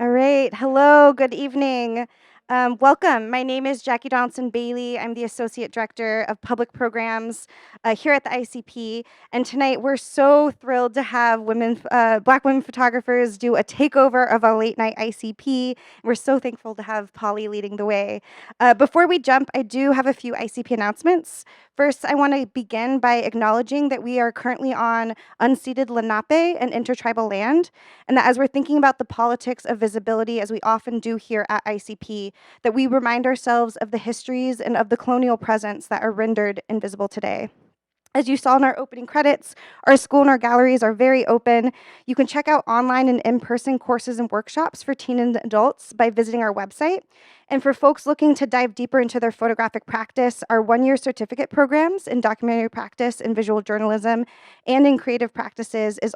All right. Hello. Good evening. Welcome. My name is Jackie Donaldson Bailey. I'm the Associate Director of Public Programs here at the ICP. And tonight we're so thrilled to have Black women photographers do a takeover of a Late Night ICP. We're so thankful to have Polly leading the way. Before we jump, I do have a few ICP announcements. First, I want to begin by acknowledging that we are currently on unceded Lenape and intertribal land, and that as we're thinking about the politics of visibility, as we often do here at ICP, that we remind ourselves of the histories and of the colonial presence that are rendered invisible today. As you saw in our opening credits, our school and our galleries are very open. You can check out online and in-person courses and workshops for teen and adults by visiting our website. And for folks looking to dive deeper into their photographic practice, our one-year certificate programs in documentary practice and visual journalism and in creative practices is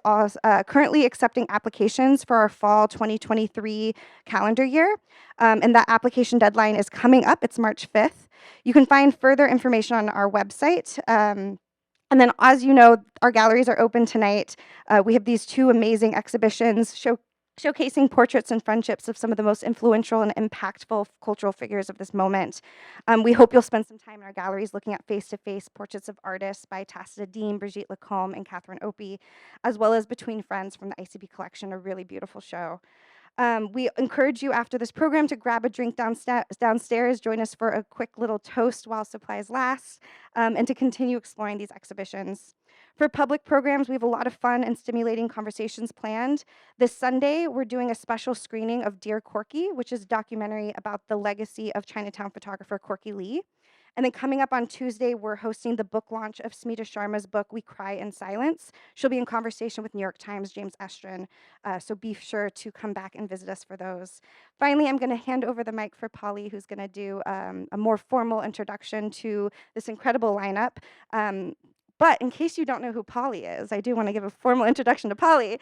currently accepting applications for our fall 2023 calendar year. And that application deadline is coming up. It's March 5th. You can find further information on our website. And then, as you know, our galleries are open tonight. We have these two amazing exhibitions showcasing portraits and friendships of some of the most influential and impactful cultural figures of this moment. We hope you'll spend some time in our galleries looking at face-to-face portraits of artists by Tacita Dean, Brigitte Lacombe, and Catherine Opie, as well as Between Friends from the ICP collection, a really beautiful show. We encourage you after this program to grab a drink downstairs, join us for a quick little toast while supplies last, and to continue exploring these exhibitions. For public programs, we have a lot of fun and stimulating conversations planned. This Sunday, we're doing a special screening of Dear Corky, which is a documentary about the legacy of Chinatown photographer Corky Lee. And then coming up on Tuesday, we're hosting the book launch of Smita Sharma's book, We Cry in Silence. She'll be in conversation with New York Times' James Estrin, so be sure to come back and visit us for those. Finally, I'm going to hand over the mic for Polly, who's going to do a more formal introduction to this incredible lineup. But in case you don't know who Polly is, I do want to give a formal introduction to Polly.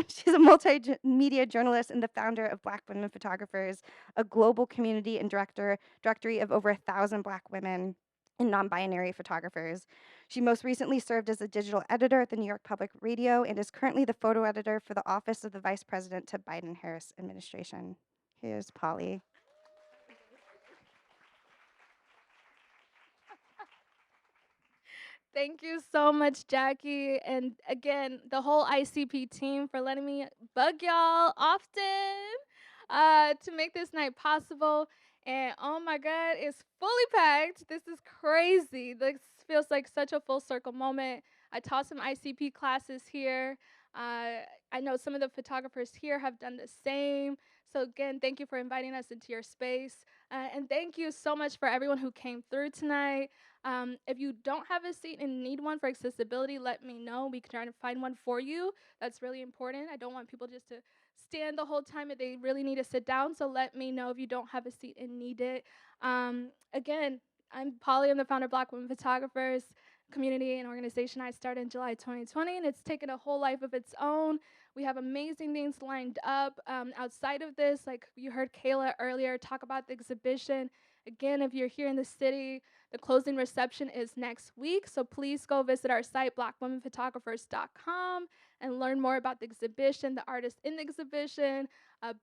She's a multimedia journalist and the founder of Black Women Photographers, a global community and directory of over 1,000 Black women and non-binary photographers. She most recently served as a digital editor at the New York Public Radio and is currently the photo editor for the Office of the Vice President to Biden-Harris administration. Here's Polly. Thank you so much, Jackie. And again, the whole ICP team for letting me bug y'all often to make this night possible. And oh my God, it's fully packed. This is crazy. This feels like such a full circle moment. I taught some ICP classes here. I know some of the photographers here have done the same. So again, thank you for inviting us into your space. And thank you so much for everyone who came through tonight. If you don't have a seat and need one for accessibility, let me know. We can try to find one for you. That's really important. I don't want people just to stand the whole time if they really need to sit down. So let me know if you don't have a seat and need it. Again, I'm Polly. I'm the founder of Black Women Photographers, community and organization I started in July 2020, and it's taken a whole life of its own. We have amazing things lined up outside of this. Like you heard Kayla earlier talk about the exhibition. Again, if you're here in the city, the closing reception is next week, so please go visit our site, blackwomenphotographers.com, and learn more about the exhibition, the artists in the exhibition.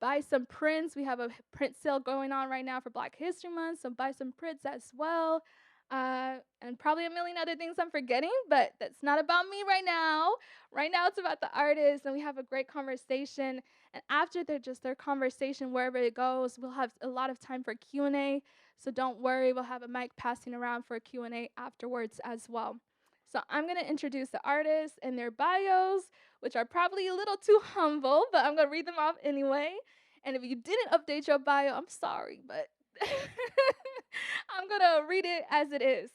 Buy some prints. We have a print sale going on right now for Black History Month, so buy some prints as well. And probably a million other things I'm forgetting, but that's not about me right now. Right now, it's about the artists, and we have a great conversation. And after their conversation, wherever it goes, we'll have a lot of time for Q&A. So don't worry, we'll have a mic passing around for a Q&A afterwards as well. So I'm going to introduce the artists and their bios, which are probably a little too humble, but I'm going to read them off anyway. And if you didn't update your bio, I'm sorry, but I'm going to read it as it is.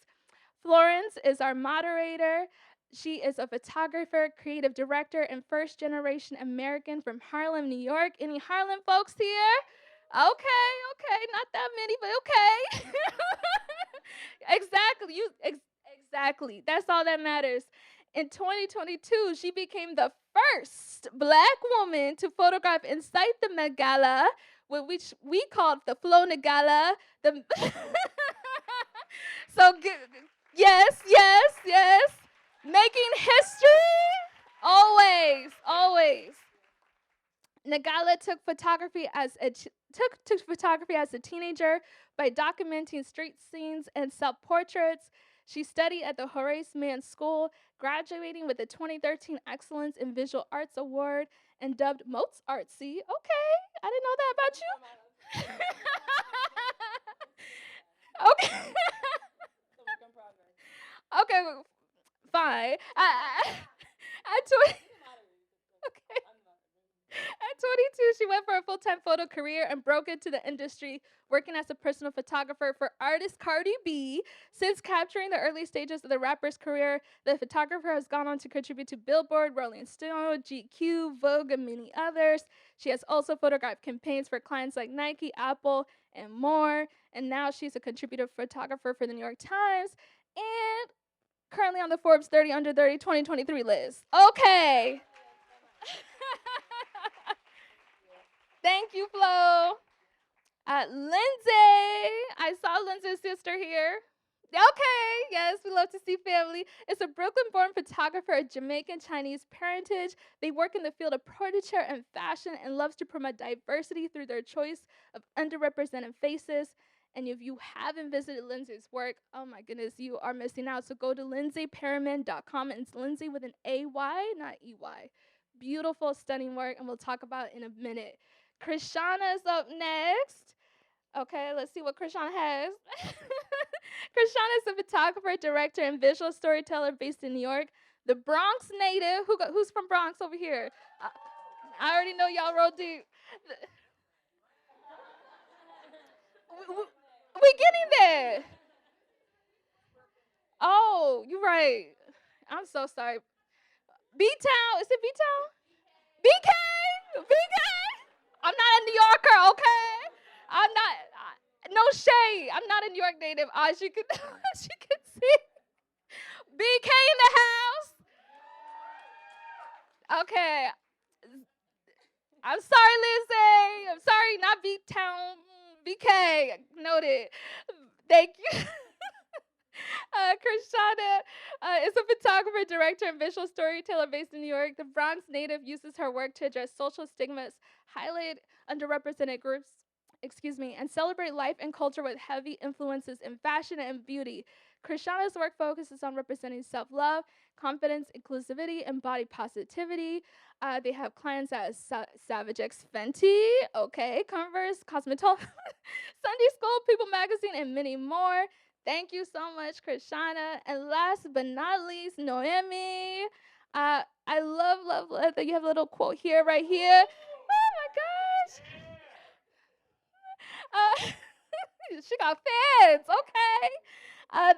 Florence is our moderator. She is a photographer, creative director, and first-generation American from Harlem, New York. Any Harlem folks here? Okay, not that many, but okay. Exactly. That's all that matters. In 2022, she became the first Black woman to photograph inside the Met Gala, which we called the Flo Ngala. The so yes, making history always. Ngala took photography as a teenager by documenting street scenes and self-portraits. She studied at the Horace Mann School, graduating with a 2013 Excellence in Visual Arts Award and dubbed most artsy. Okay, I didn't know that about you. Okay. Okay, fine. At 20, okay. At 22, she went for a full-time photo career and broke into the industry, working as a personal photographer for artist Cardi B. Since capturing the early stages of the rapper's career, the photographer has gone on to contribute to Billboard, Rolling Stone, GQ, Vogue, and many others. She has also photographed campaigns for clients like Nike, Apple, and more. And now she's a contributor photographer for the New York Times and currently on the Forbes 30 Under 30 2023 list. Okay. Thank you, Flo. Lindsay. I saw Lindsay's sister here. Okay, yes, we love to see family. It's a Brooklyn-born photographer of Jamaican Chinese parentage. They work in the field of portraiture and fashion and loves to promote diversity through their choice of underrepresented faces. And if you haven't visited Lindsay's work, oh my goodness, you are missing out. So go to lindsayperryman.com, and it's Lindsay with an A-Y, not E-Y. Beautiful, stunning work, and we'll talk about it in a minute. Kreshonna is up next. Okay, let's see what Kreshonna has. Kreshonna is a photographer, director, and visual storyteller based in New York. The Bronx native. Who's from Bronx over here? I already know y'all roll deep. We getting there. Oh, you're right. I'm so sorry. B-Town. Is it B-Town? BK? BK? I'm not a New Yorker, okay? I'm not. No shade. I'm not a New York native, as you can, as you can see. BK in the house. Okay. I'm sorry, Lindsay. I'm sorry, not B-Town. BK. Noted. Thank you. Kreshonna is a photographer, director, and visual storyteller based in New York. The Bronx native uses her work to address social stigmas, highlight underrepresented groups, and celebrate life and culture with heavy influences in fashion and beauty. Kreshonna's work focuses on representing self-love, confidence, inclusivity, and body positivity. They have clients at Savage X Fenty, okay, Converse, Cosmetol, Sunday School, People Magazine, and many more. Thank you so much, Kreshonna. And last but not least, Noémie. I love that you have a little quote here, right here. Oh my gosh. She got fans, okay.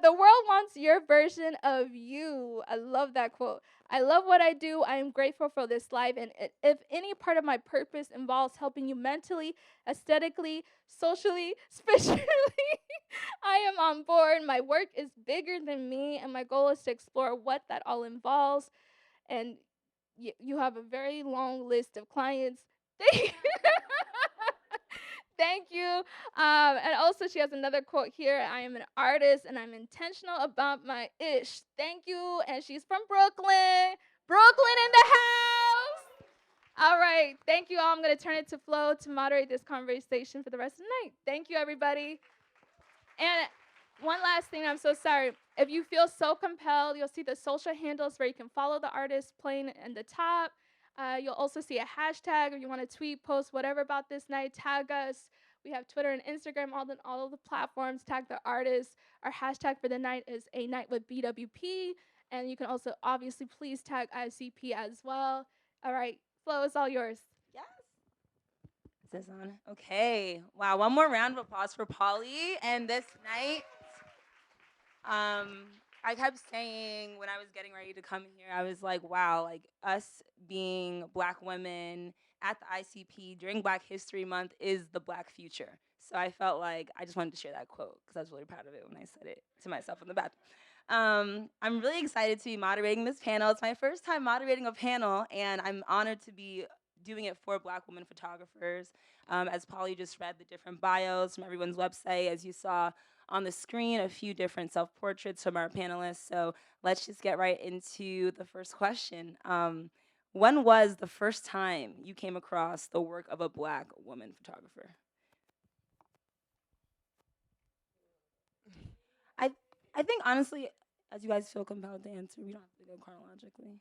The world wants your version of you. I love that quote. I love what I do. I am grateful for this life. And if any part of my purpose involves helping you mentally, aesthetically, socially, spiritually, I am on board. My work is bigger than me, and my goal is to explore what that all involves. And you have a very long list of clients. Thank you. And also, she has another quote here. I am an artist, and I'm intentional about my ish. Thank you. And she's from Brooklyn. Brooklyn in the house. All right. Thank you all. I'm going to turn it to Flo to moderate this conversation for the rest of the night. Thank you, everybody. And one last thing, I'm so sorry. If you feel so compelled, you'll see the social handles where you can follow the artist playing in the top. You'll also see a hashtag if you want to tweet, post, whatever about this night, tag us. We have Twitter and Instagram, all of the platforms, tag the artist. Our hashtag for the night is A Night with BWP. And you can also obviously please tag ICP as well. All right, Flo, it's all yours. Yes. Is this on? Okay. Wow. One more round of applause for Polly. And this night, I kept saying when I was getting ready to come here, I was like, wow, like us being Black women at the ICP during Black History Month is the Black future. So I felt like I just wanted to share that quote because I was really proud of it when I said it to myself in the bathroom. I'm really excited to be moderating this panel. It's my first time moderating a panel, and I'm honored to be doing it for Black women photographers. As Polly just read the different bios from everyone's website, as you saw on the screen, a few different self-portraits from our panelists. So let's just get right into the first question. When was the first time you came across the work of a Black woman photographer? I I think honestly, as you guys feel compelled to answer, we don't have to go chronologically.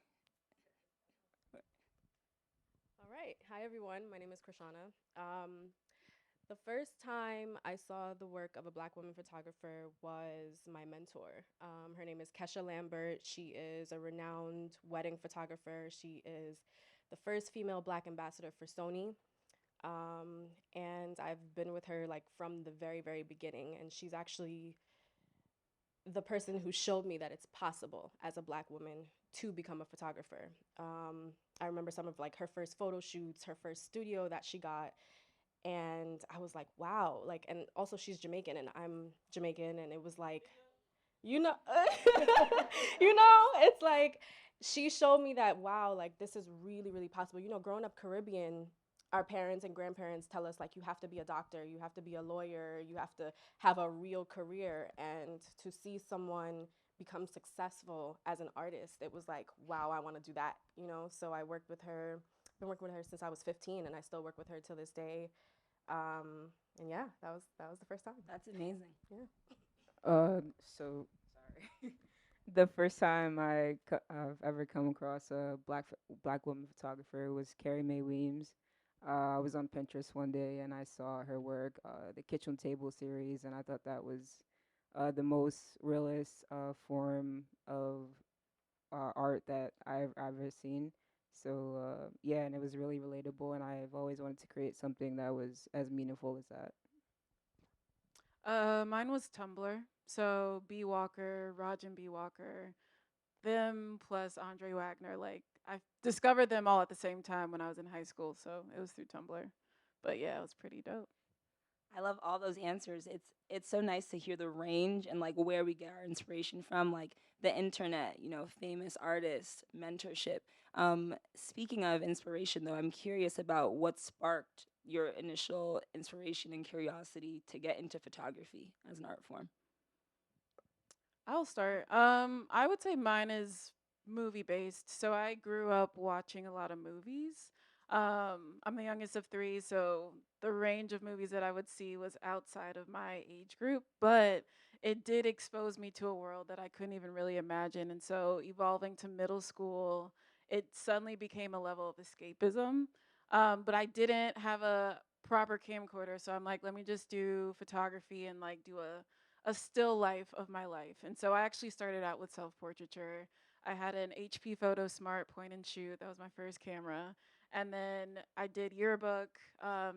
All right. Hi, everyone. My name is Kreshonna. The first time I saw the work of a Black woman photographer was my mentor. Her name is Kesha Lambert. She is a renowned wedding photographer. She is the first female Black ambassador for Sony. And I've been with her like from the very, very beginning. And she's actually the person who showed me that it's possible as a Black woman to become a photographer. I remember some of like her first photo shoots, her first studio that she got, and I was like, wow. Like, and also she's Jamaican and I'm Jamaican, and it was like, you know, it's like she showed me that wow, like this is really, really possible. Growing up Caribbean, our parents and grandparents tell us like you have to be a doctor, you have to be a lawyer, you have to have a real career, and to see someone become successful as an artist, it was like, wow, I want to do that. So I worked with her, been working with her since I was 15, and I still work with her till this day. And yeah, that was the first time. That's amazing. Yeah. So sorry. The first time I've ever come across a black woman photographer was Carrie Mae Weems. I was on Pinterest one day and I saw her work, the kitchen table series, and I thought that was the most realist form of art that I've ever seen. So yeah, and it was really relatable, and I've always wanted to create something that was as meaningful as that. Mine was Tumblr. So B Walker, Raj and B Walker, them plus Andre Wagner. Like I discovered them all at the same time when I was in high school, so it was through Tumblr. But yeah, it was pretty dope. I love all those answers. It's so nice to hear the range and like where we get our inspiration from, like the internet, famous artists, mentorship. Speaking of inspiration, though, I'm curious about what sparked your initial inspiration and curiosity to get into photography as an art form. I'll start. I would say mine is movie based. So I grew up watching a lot of movies. I'm the youngest of three, so the range of movies that I would see was outside of my age group, but it did expose me to a world that I couldn't even really imagine. And so evolving to middle school, it suddenly became a level of escapism. But I didn't have a proper camcorder, so I'm like, let me just do photography and like do a still life of my life. And so I actually started out with self portraiture. I had an HP Photo Smart point and shoot. That was my first camera. And then I did yearbook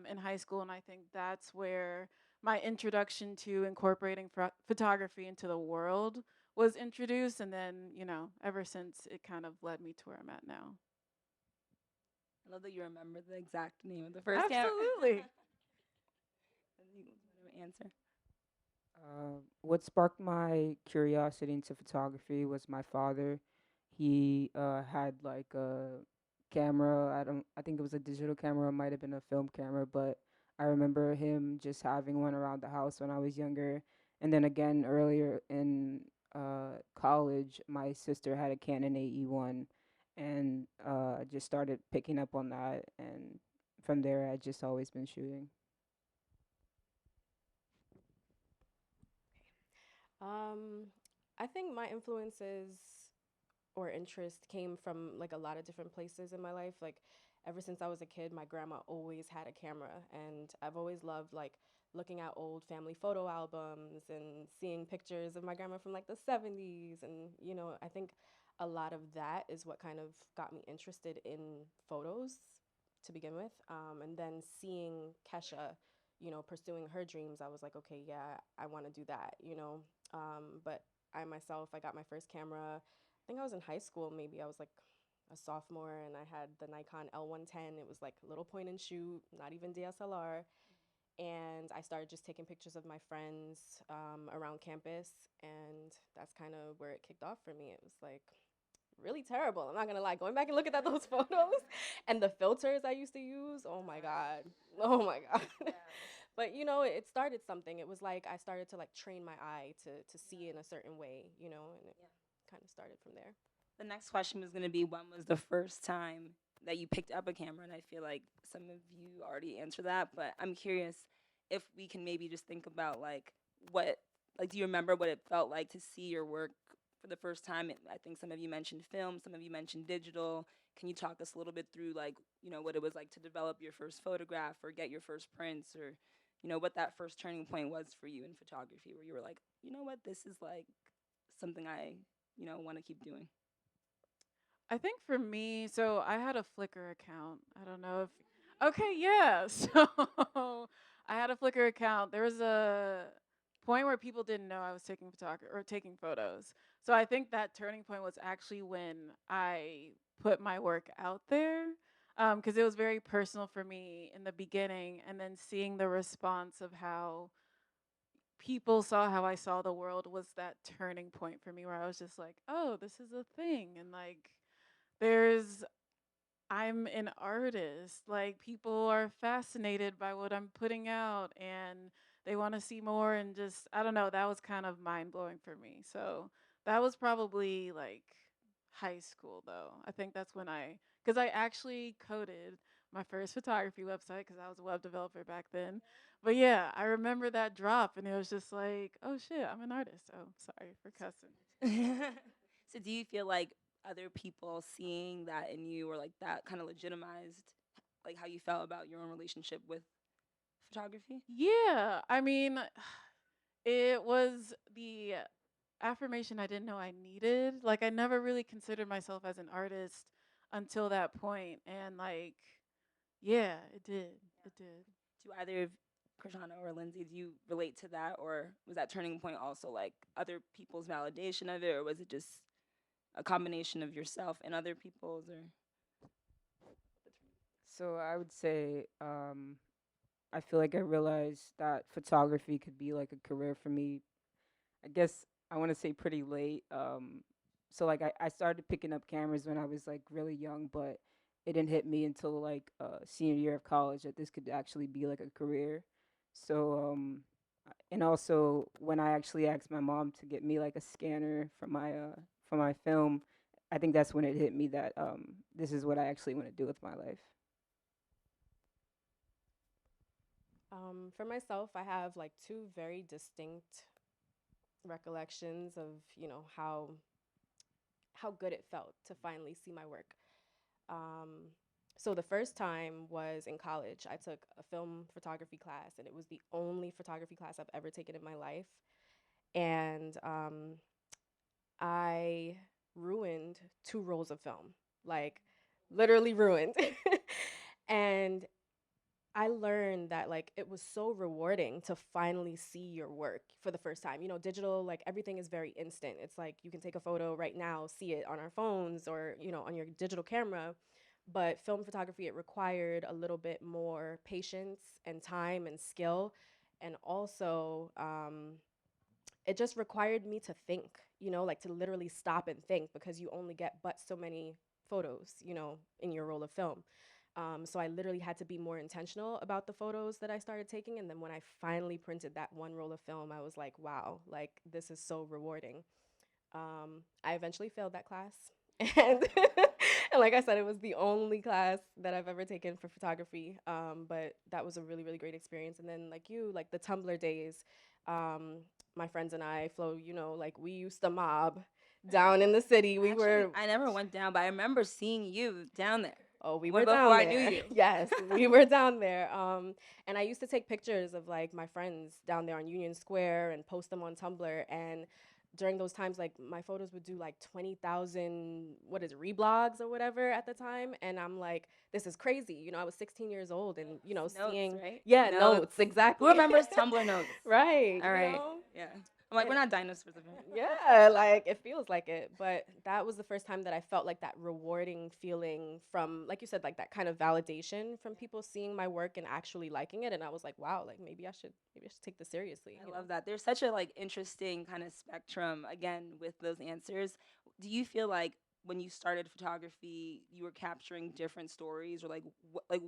in high school, and I think that's where my introduction to incorporating photography into the world was introduced. And then, ever since it kind of led me to where I'm at now. I love that you remember the exact name of the first Absolutely. answer. What sparked my curiosity into photography was my father. He had like a camera. I think it was a digital camera. It might have been a film camera, but I remember him just having one around the house when I was younger. And then again earlier in college, my sister had a Canon AE1, and I just started picking up on that. And from there, I just always been shooting. Um, I think my influences or interest came from like a lot of different places in my life. Like ever since I was a kid, my grandma always had a camera, and I've always loved like looking at old family photo albums and seeing pictures of my grandma from like the 70s. And I think a lot of that is what kind of got me interested in photos to begin with. And then seeing Kesha, pursuing her dreams, I was like, okay, yeah, I want to do that. But I myself, I got my first camera. I think I was in high school, maybe I was like a sophomore, and I had the Nikon L110. It was like a little point and shoot, not even DSLR. And I started just taking pictures of my friends around campus, and that's kind of where it kicked off for me. It was like really terrible. I'm not gonna lie. Going back and looking at those photos and the filters I used to use, oh my God. Oh my God. But it started something. It was like I started to like train my eye to see in a certain way, and it kind of started from there. The next question was going to be, when was the first time that you picked up a camera, and I feel like some of you already answered that, but I'm curious if we can maybe just think about like what, like, do you remember what it felt like to see your work for the first time? I think some of you mentioned film, some of you mentioned digital. Can you talk us a little bit through like, what it was like to develop your first photograph or get your first prints, or what that first turning point was for you in photography, where you were like, you know what, this is like something I, want to keep doing. I think for me, so I had a Flickr account. I don't know if. Okay, yeah. So I had a Flickr account. There was a point where people didn't know I was taking photography or taking photos. So I think that turning point was actually when I put my work out there, because it was very personal for me in the beginning, and then seeing the response of how people saw how I saw the world was that turning point for me, where I was just like, oh, this is a thing, and like there's I'm an artist. Like people are fascinated by what I'm putting out and they want to see more, and just I don't know, that was kind of mind-blowing for me. So that was probably like high school though. I think that's when cuz I actually coded my first photography website cuz I was a web developer back then. But yeah, I remember that drop and it was just like, "Oh shit, I'm an artist." Oh, sorry for cussing. So do you feel like other people seeing that in you, or like that kind of legitimized like how you felt about your own relationship with photography? Yeah, I mean, it was the affirmation I didn't know I needed. Like I never really considered myself as an artist until that point, and like, yeah, it did. It did. Do either of Kreshonna or Lindsay, do you relate to that, or was that turning point also like other people's validation of it, or was it just a combination of yourself and other people's, or So I would say I feel like I realized that photography could be like a career for me. I guess I want to say pretty late. So like I started picking up cameras when I was like really young, but it didn't hit me until like senior year of college that this could actually be like a career. So and also when I actually asked my mom to get me like a scanner for my film, I think that's when it hit me that this is what I actually want to do with my life. For myself, I have like two very distinct recollections of how good it felt to finally see my work. Um, so the first time was in college. I took a film photography class, and it was the only photography class I've ever taken in my life. And I ruined 2 rolls of film, like literally ruined. And I learned that like it was so rewarding to finally see your work for the first time. Digital, like everything is very instant. It's like you can take a photo right now, see it on our phones or, on your digital camera. But film photography, it required a little bit more patience and time and skill. And also, it just required me to think, like to literally stop and think, because you only get but so many photos, in your roll of film. So I literally had to be more intentional about the photos that I started taking. And then when I finally printed that one roll of film, I was like, wow, like this is so rewarding. I eventually failed that class. And, and like I said, it was the only class that I've ever taken for photography. But that was a really, really great experience. And then like the Tumblr days, um, my friends and I, Flo, like we used to mob down in the city. We actually, were I never went down, but I remember seeing you down there. Oh, we When were before down I knew there. you. Yes, we were down there. And I used to take pictures of like my friends down there on Union Square and post them on Tumblr. And during those times, like my photos would do like 20,000, what is it, reblogs or whatever at the time. And I'm like, this is crazy. I was 16 years old and, Notes, seeing, right? yeah, Notes. notes, exactly. Who remembers Tumblr notes? Right. All right. Yeah. I'm like, And we're not dinosaurs. Of it. yeah, like it feels like it. But that was the first time that I felt like that rewarding feeling from, like you said, like that kind of validation from people seeing my work and actually liking it. And I was like, wow, like maybe I should take this seriously. I love that. There's such a like interesting kind of spectrum again with those answers. Do you feel like when you started photography, you were capturing different stories, or like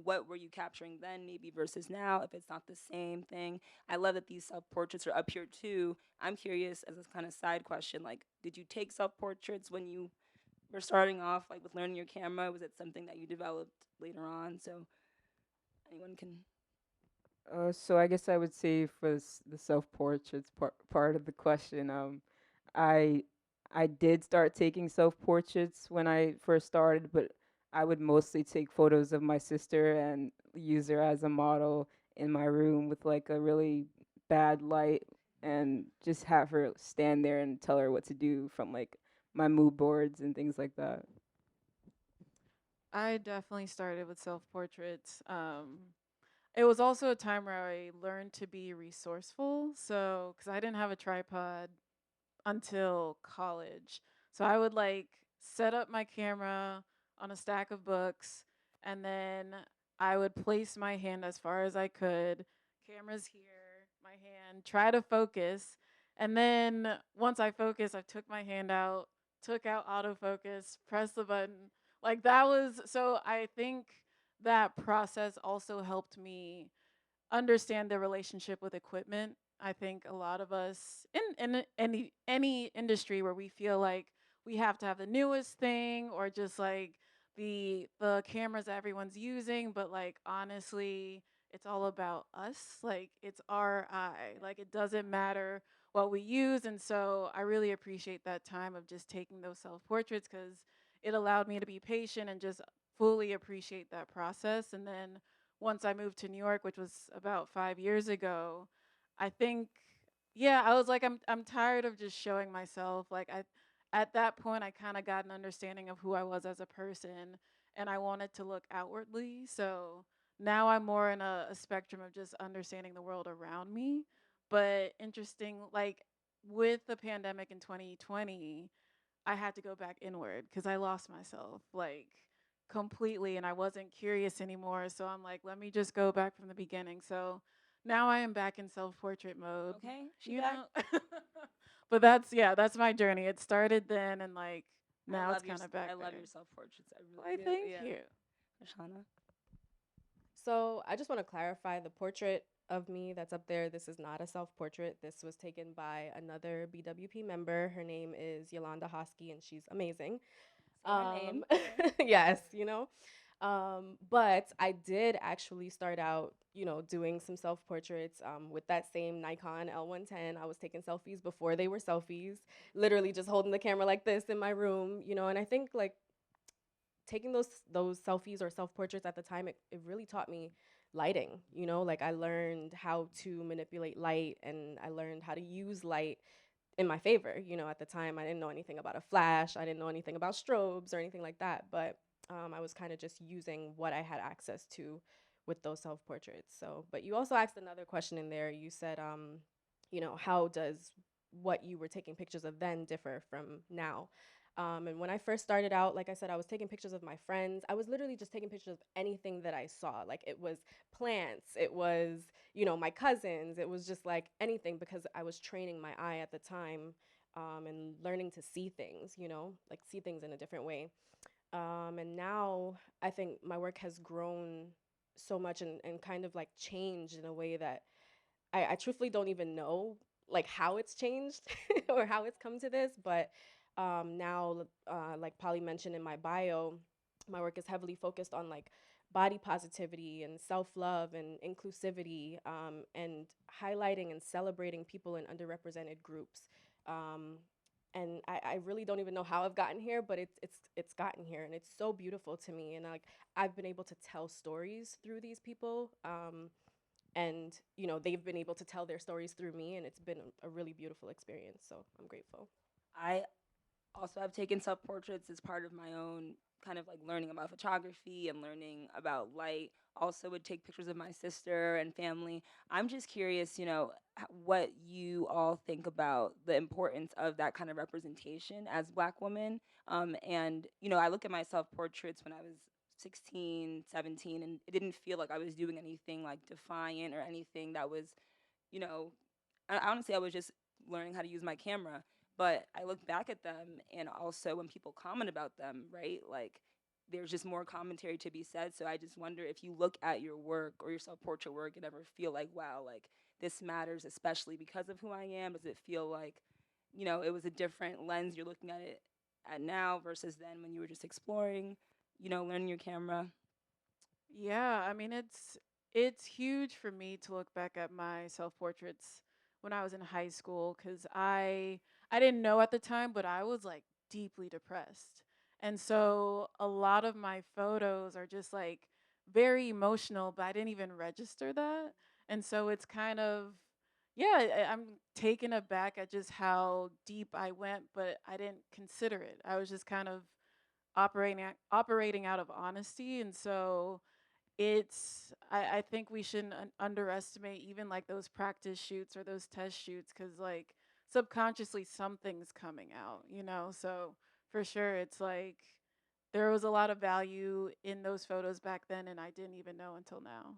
what were you capturing then, maybe versus now, if it's not the same thing? I love that these self portraits are up here too. I'm curious, as a kind of side question, like, did you take self portraits when you were starting off like with learning your camera? Was it something that you developed later on? So anyone can. So I guess I would say for the self portraits part of the question, I I did start taking self portraits when I first started, but I would mostly take photos of my sister and use her as a model in my room with like a really bad light and just have her stand there and tell her what to do from like my mood boards and things like that. I definitely started with self portraits. It was also a time where I learned to be resourceful. So, because I didn't have a tripod until college. So I would like set up my camera on a stack of books and then I would place my hand as far as I could. Camera's here, my hand, try to focus. And then once I focused, I took my hand out, took out autofocus, pressed the button. Like that was so I think that process also helped me understand the relationship with equipment. I think a lot of us in any industry where we feel like we have to have the newest thing or just like the cameras that everyone's using, but like honestly, it's all about us. Like it's our eye. Like it doesn't matter what we use, and so I really appreciate that time of just taking those self portraits because it allowed me to be patient and just fully appreciate that process. And then once I moved to New York, which was about 5 years ago, I think, yeah, I was like, I'm tired of just showing myself. Like at that point, I kind of got an understanding of who I was as a person, and I wanted to look outwardly. So now I'm more in a spectrum of just understanding the world around me. But interesting, like with the pandemic in 2020, I had to go back inward because I lost myself like completely and I wasn't curious anymore. So I'm like, let me just go back from the beginning. So now I am back in self portrait mode, Okay, she you back. know? But that's, yeah, that's my journey. It started then and like now it's kind of I back love there. your self portraits. I Why, really do. thank Yeah. you. Kreshonna. So I just want to clarify the portrait of me that's up there. This is not a self portrait. This was taken by another BWP member. Her name is Yolanda Hosky, and she's amazing. Say her name. Yes, but I did actually start out, doing some self portraits with that same Nikon L110. I was taking selfies before they were selfies, literally just holding the camera like this in my room, and I think like taking those selfies or self portraits at the time, it really taught me lighting. Like I learned how to manipulate light and I learned how to use light in my favor. At the time I didn't know anything about a flash, I didn't know anything about strobes or anything like that, but I was kind of just using what I had access to with those self portraits. So, but you also asked another question in there. You said, how does what you were taking pictures of then differ from now? And when I first started out, like I said, I was taking pictures of my friends. I was literally just taking pictures of anything that I saw. Like it was plants, it was, my cousins, it was just like anything because I was training my eye at the time and learning to see things, like see things in a different way. And now I think my work has grown so much and kind of like changed in a way that I truthfully don't even know like how it's changed or how it's come to this, but now, like Polly mentioned in my bio, my work is heavily focused on like body positivity and self-love and inclusivity, and highlighting and celebrating people in underrepresented groups. Um, and I really don't even know how I've gotten here, but it's gotten here, and it's so beautiful to me. And like I've been able to tell stories through these people. And they've been able to tell their stories through me, and it's been a really beautiful experience, so I'm grateful. I also have taken self portraits as part of my own kind of like learning about photography and learning about light. Also, would take pictures of my sister and family. I'm just curious, what you all think about the importance of that kind of representation as Black women. And, I look at my self portraits when I was 16, 17, and it didn't feel like I was doing anything like defiant or anything that was, you know, honestly, I was just learning how to use my camera. But I look back at them, and also when people comment about them, right? Like, there's just more commentary to be said. So I just wonder if you look at your work or your self portrait work and ever feel like, wow, like this matters, especially because of who I am. Does it feel like, it was a different lens you're looking at it at now versus then when you were just exploring, learning your camera? Yeah, I mean it's huge for me to look back at my self-portraits when I was in high school cuz I didn't know at the time, but I was like deeply depressed. And so a lot of my photos are just like very emotional, but I didn't even register that. And so it's kind of yeah, I'm taken aback at just how deep I went, but I didn't consider it. I was just kind of operating out of honesty, and so I think we shouldn't underestimate even like those practice shoots or those test shoots because like subconsciously something's coming out, you know? So for sure, it's like there was a lot of value in those photos back then, and I didn't even know until now.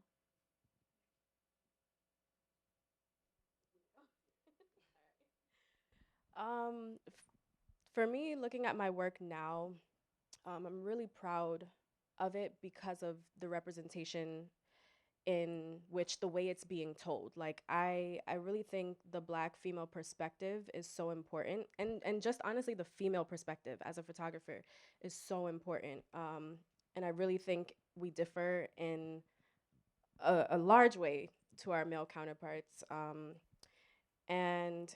F- for me, looking at my work now, I'm really proud of it because of the representation in which the way it's being told. Like I really think the black female perspective is so important, and just honestly the female perspective as a photographer is so important. And I really think we differ in a large way to our male counterparts. And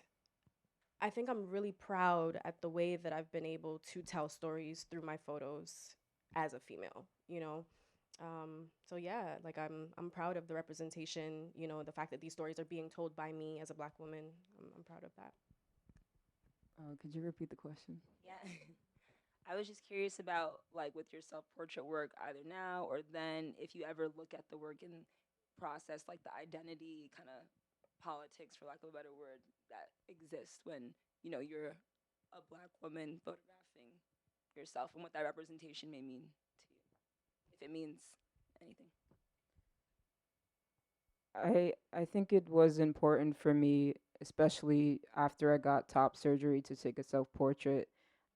I think I'm really proud at the way that I've been able to tell stories through my photos as a female, you know? So yeah, like I'm proud of the representation, you know, the fact that these stories are being told by me as a black woman. I'm proud of that. Could you repeat the question? Yeah. I was just curious about like with your self-portrait work either now or then if you ever look at the work and process like the identity kind of politics for lack of a better word that exists when, you're a black woman photographing yourself and what that representation may mean to you. If it means anything. I think it was important for me, especially after I got top surgery, to take a self portrait.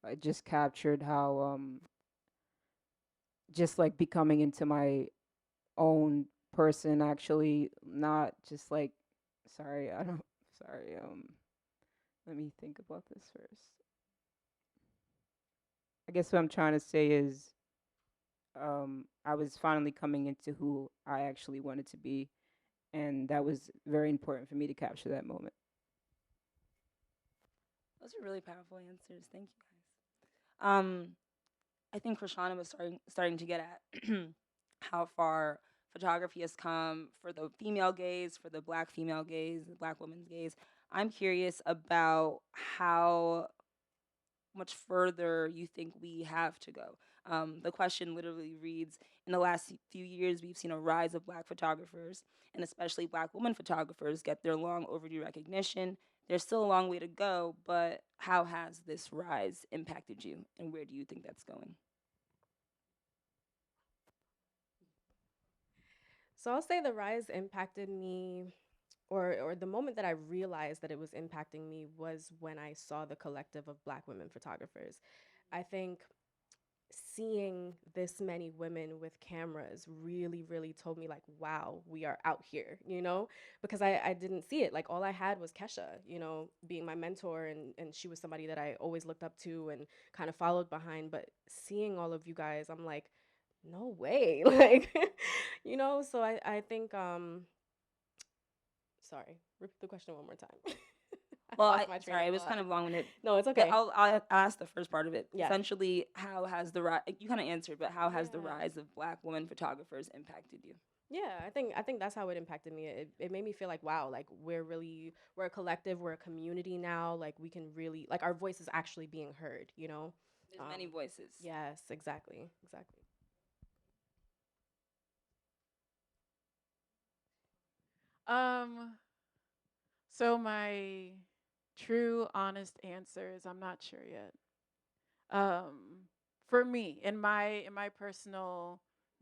I just captured how just like becoming into my own person, actually, not just like sorry, I don't sorry, let me think about this first. I guess what I'm trying to say is I was finally coming into who I actually wanted to be, and that was very important for me to capture that moment. Those are really powerful answers. Thank you guys. I think Kreshonna was starting to get at how far photography has come for the female gaze, for the black female gaze, the black woman's gaze. I'm curious about how much further you think we have to go. The question literally reads, in the last few years, we've seen a rise of black photographers, and especially black women photographers, get their long overdue recognition. There's still a long way to go, but how has this rise impacted you, and where do you think that's going? So I'll say the rise impacted me, or the moment that I realized that it was impacting me was when I saw the collective of black women photographers. I think seeing this many women with cameras really told me like, wow, we are out here, you know? Because I didn't see it. Like all I had was Kesha, you know, being my mentor, and she was somebody that I always looked up to and kind of followed behind. But seeing all of you guys, I'm like, no way. Like, you know, so I think sorry, repeat the question one more time. I Well, lost my train sorry, of it was kind thought. of long-winded, No, it's but okay. I'll ask the first part of it. Yes. Essentially, how has the rise? You kind of answered, but how has the Yeah. rise of black women photographers impacted you? Yeah, I think that's how it impacted me. It made me feel like wow, like we're a collective, we're a community now. Like we can really like our voice is actually being heard, you know? There's many voices. Yes, exactly. Exactly. Um, so my true honest answer is I'm not sure yet. For me in my personal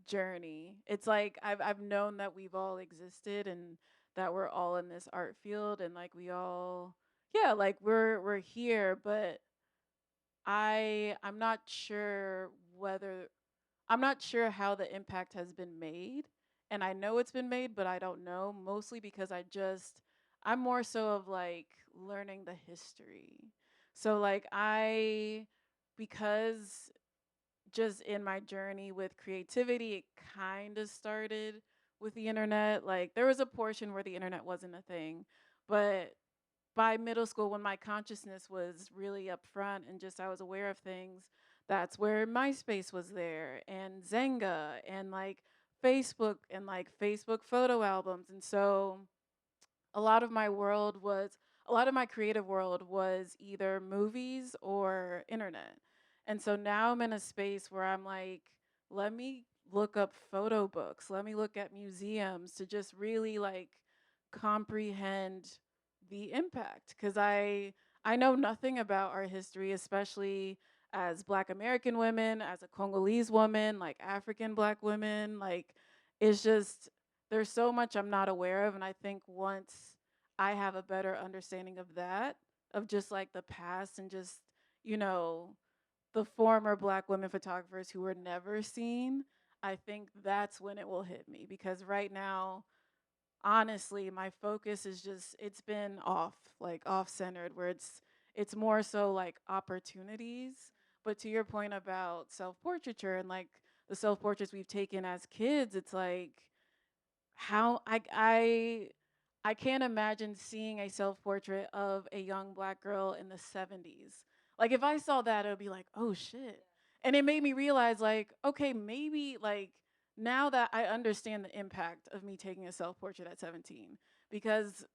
journey, it's like I've known that we've all existed and that we're all in this art field and like we all yeah, like we're here, but I'm not sure whether I'm not sure how the impact has been made. And I know it's been made, but I don't know, mostly because I'm more so of like learning the history. So like because just in my journey with creativity, it kind of started with the internet. Like there was a portion where the internet wasn't a thing, but by middle school, when my consciousness was really upfront and just I was aware of things, that's where MySpace was there and Zenga and like Facebook and like Facebook photo albums. And so a lot of my world was a lot of my creative world was either movies or internet. And so now I'm in a space where I'm like, let me look up photo books, let me look at museums to just really like comprehend the impact because I know nothing about our history, especially as Black American women, as a Congolese woman, like African Black women. Like it's just there's so much I'm not aware of, and I think once I have a better understanding of that, of just like the past and just you know the former Black women photographers who were never seen, I think that's when it will hit me because right now honestly my focus is just it's been off like off centered where it's more so like opportunities. But to your point about self-portraiture and like the self-portraits we've taken as kids, it's like how I can't imagine seeing a self-portrait of a young Black girl in the 70s. Like if I saw that, it would be like, oh shit. And it made me realize like, okay, maybe like now that I understand the impact of me taking a self-portrait at 17, because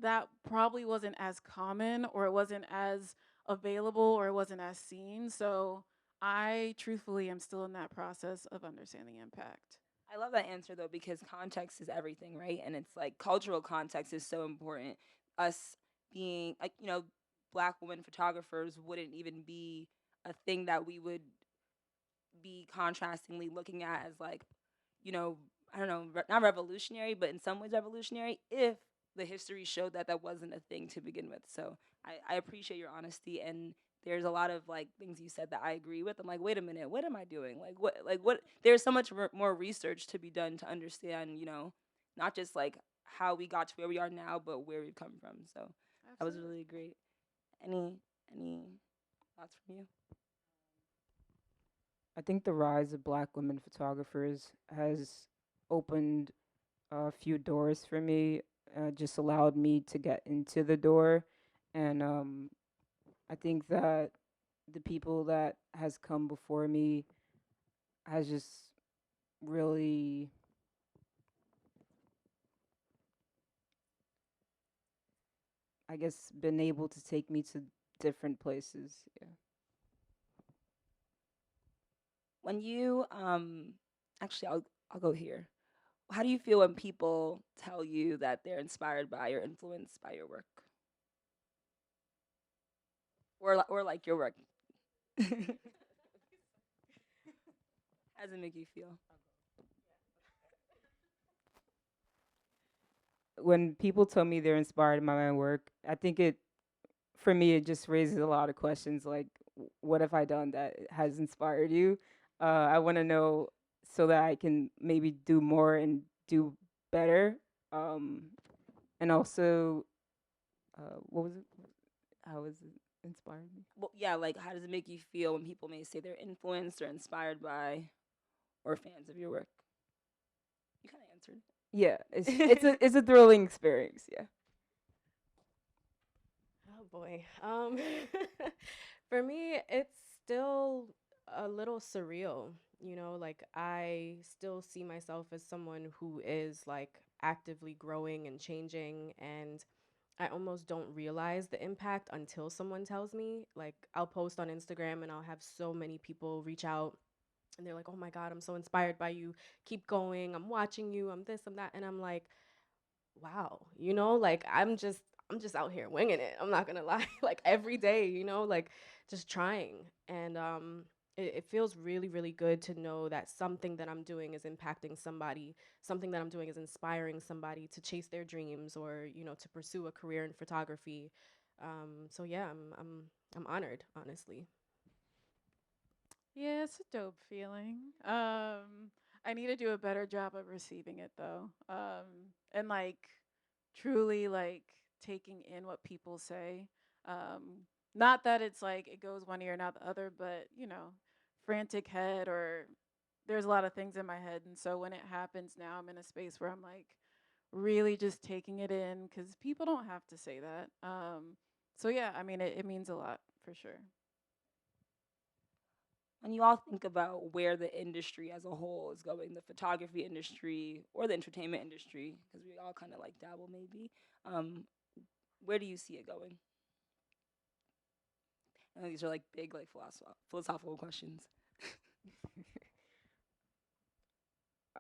that probably wasn't as common or it wasn't as available or it wasn't as seen. So I truthfully am still in that process of understanding impact. I love that answer though because context is everything, right? And it's like cultural context is so important. Us being like, black women photographers wouldn't even be a thing that we would be contrastingly looking at as like, you know, I don't know, not revolutionary, but in some ways revolutionary if the history showed that that wasn't a thing to begin with. So I appreciate your honesty, and there's a lot of like things you said that I agree with. I'm like, wait a minute, what am I doing? What? There's so much more research to be done to understand, not just like how we got to where we are now, but where we've come from. So that was Absolutely. really great. Any thoughts from you? I think the rise of Black women photographers has opened a few doors for me. Just allowed me to get into the door, and I think that the people that has come before me has just really, I guess, been able to take me to different places. Yeah. When you actually I'll go here. How do you feel when people tell you that they're inspired by or influenced by your work or like your work? How does it make you feel? When people tell me they're inspired by my work, I think for me, it just raises a lot of questions like, what have I done that has inspired you? I want to know so that I can maybe do more and do better. Um, and also, what was it? How has it inspired me? Well, yeah, like how does it make you feel when people may say they're influenced or inspired by or fans of your work? You kind of answered. Yeah, it's a thrilling experience. Yeah. Oh boy. For me, it's still a little surreal. Like I still see myself as someone who is like actively growing and changing, and I almost don't realize the impact until someone tells me. Like I'll post on Instagram and I'll have so many people reach out and they're like, "Oh my God, I'm so inspired by you. Keep going. I'm watching you. I'm this, I'm that." And I'm like, wow, like I'm just out here winging it. I'm not gonna lie. Like every day, like just trying. And it feels really, really good to know that something that I'm doing is impacting somebody, something that I'm doing is inspiring somebody to chase their dreams or, to pursue a career in photography. So yeah, I'm honored, honestly. Yeah, it's a dope feeling. I need to do a better job of receiving it though. And like truly like taking in what people say. Not that it's like it goes one ear not the other, but frantic head, or there's a lot of things in my head, and so when it happens now, I'm in a space where I'm like really just taking it in because people don't have to say that. So yeah, I mean, it means a lot for sure. When you all think about where the industry as a whole is going, the photography industry or the entertainment industry, because we all kind of like dabble maybe, um, where do you see it going? I know these are like big, like philosophical questions.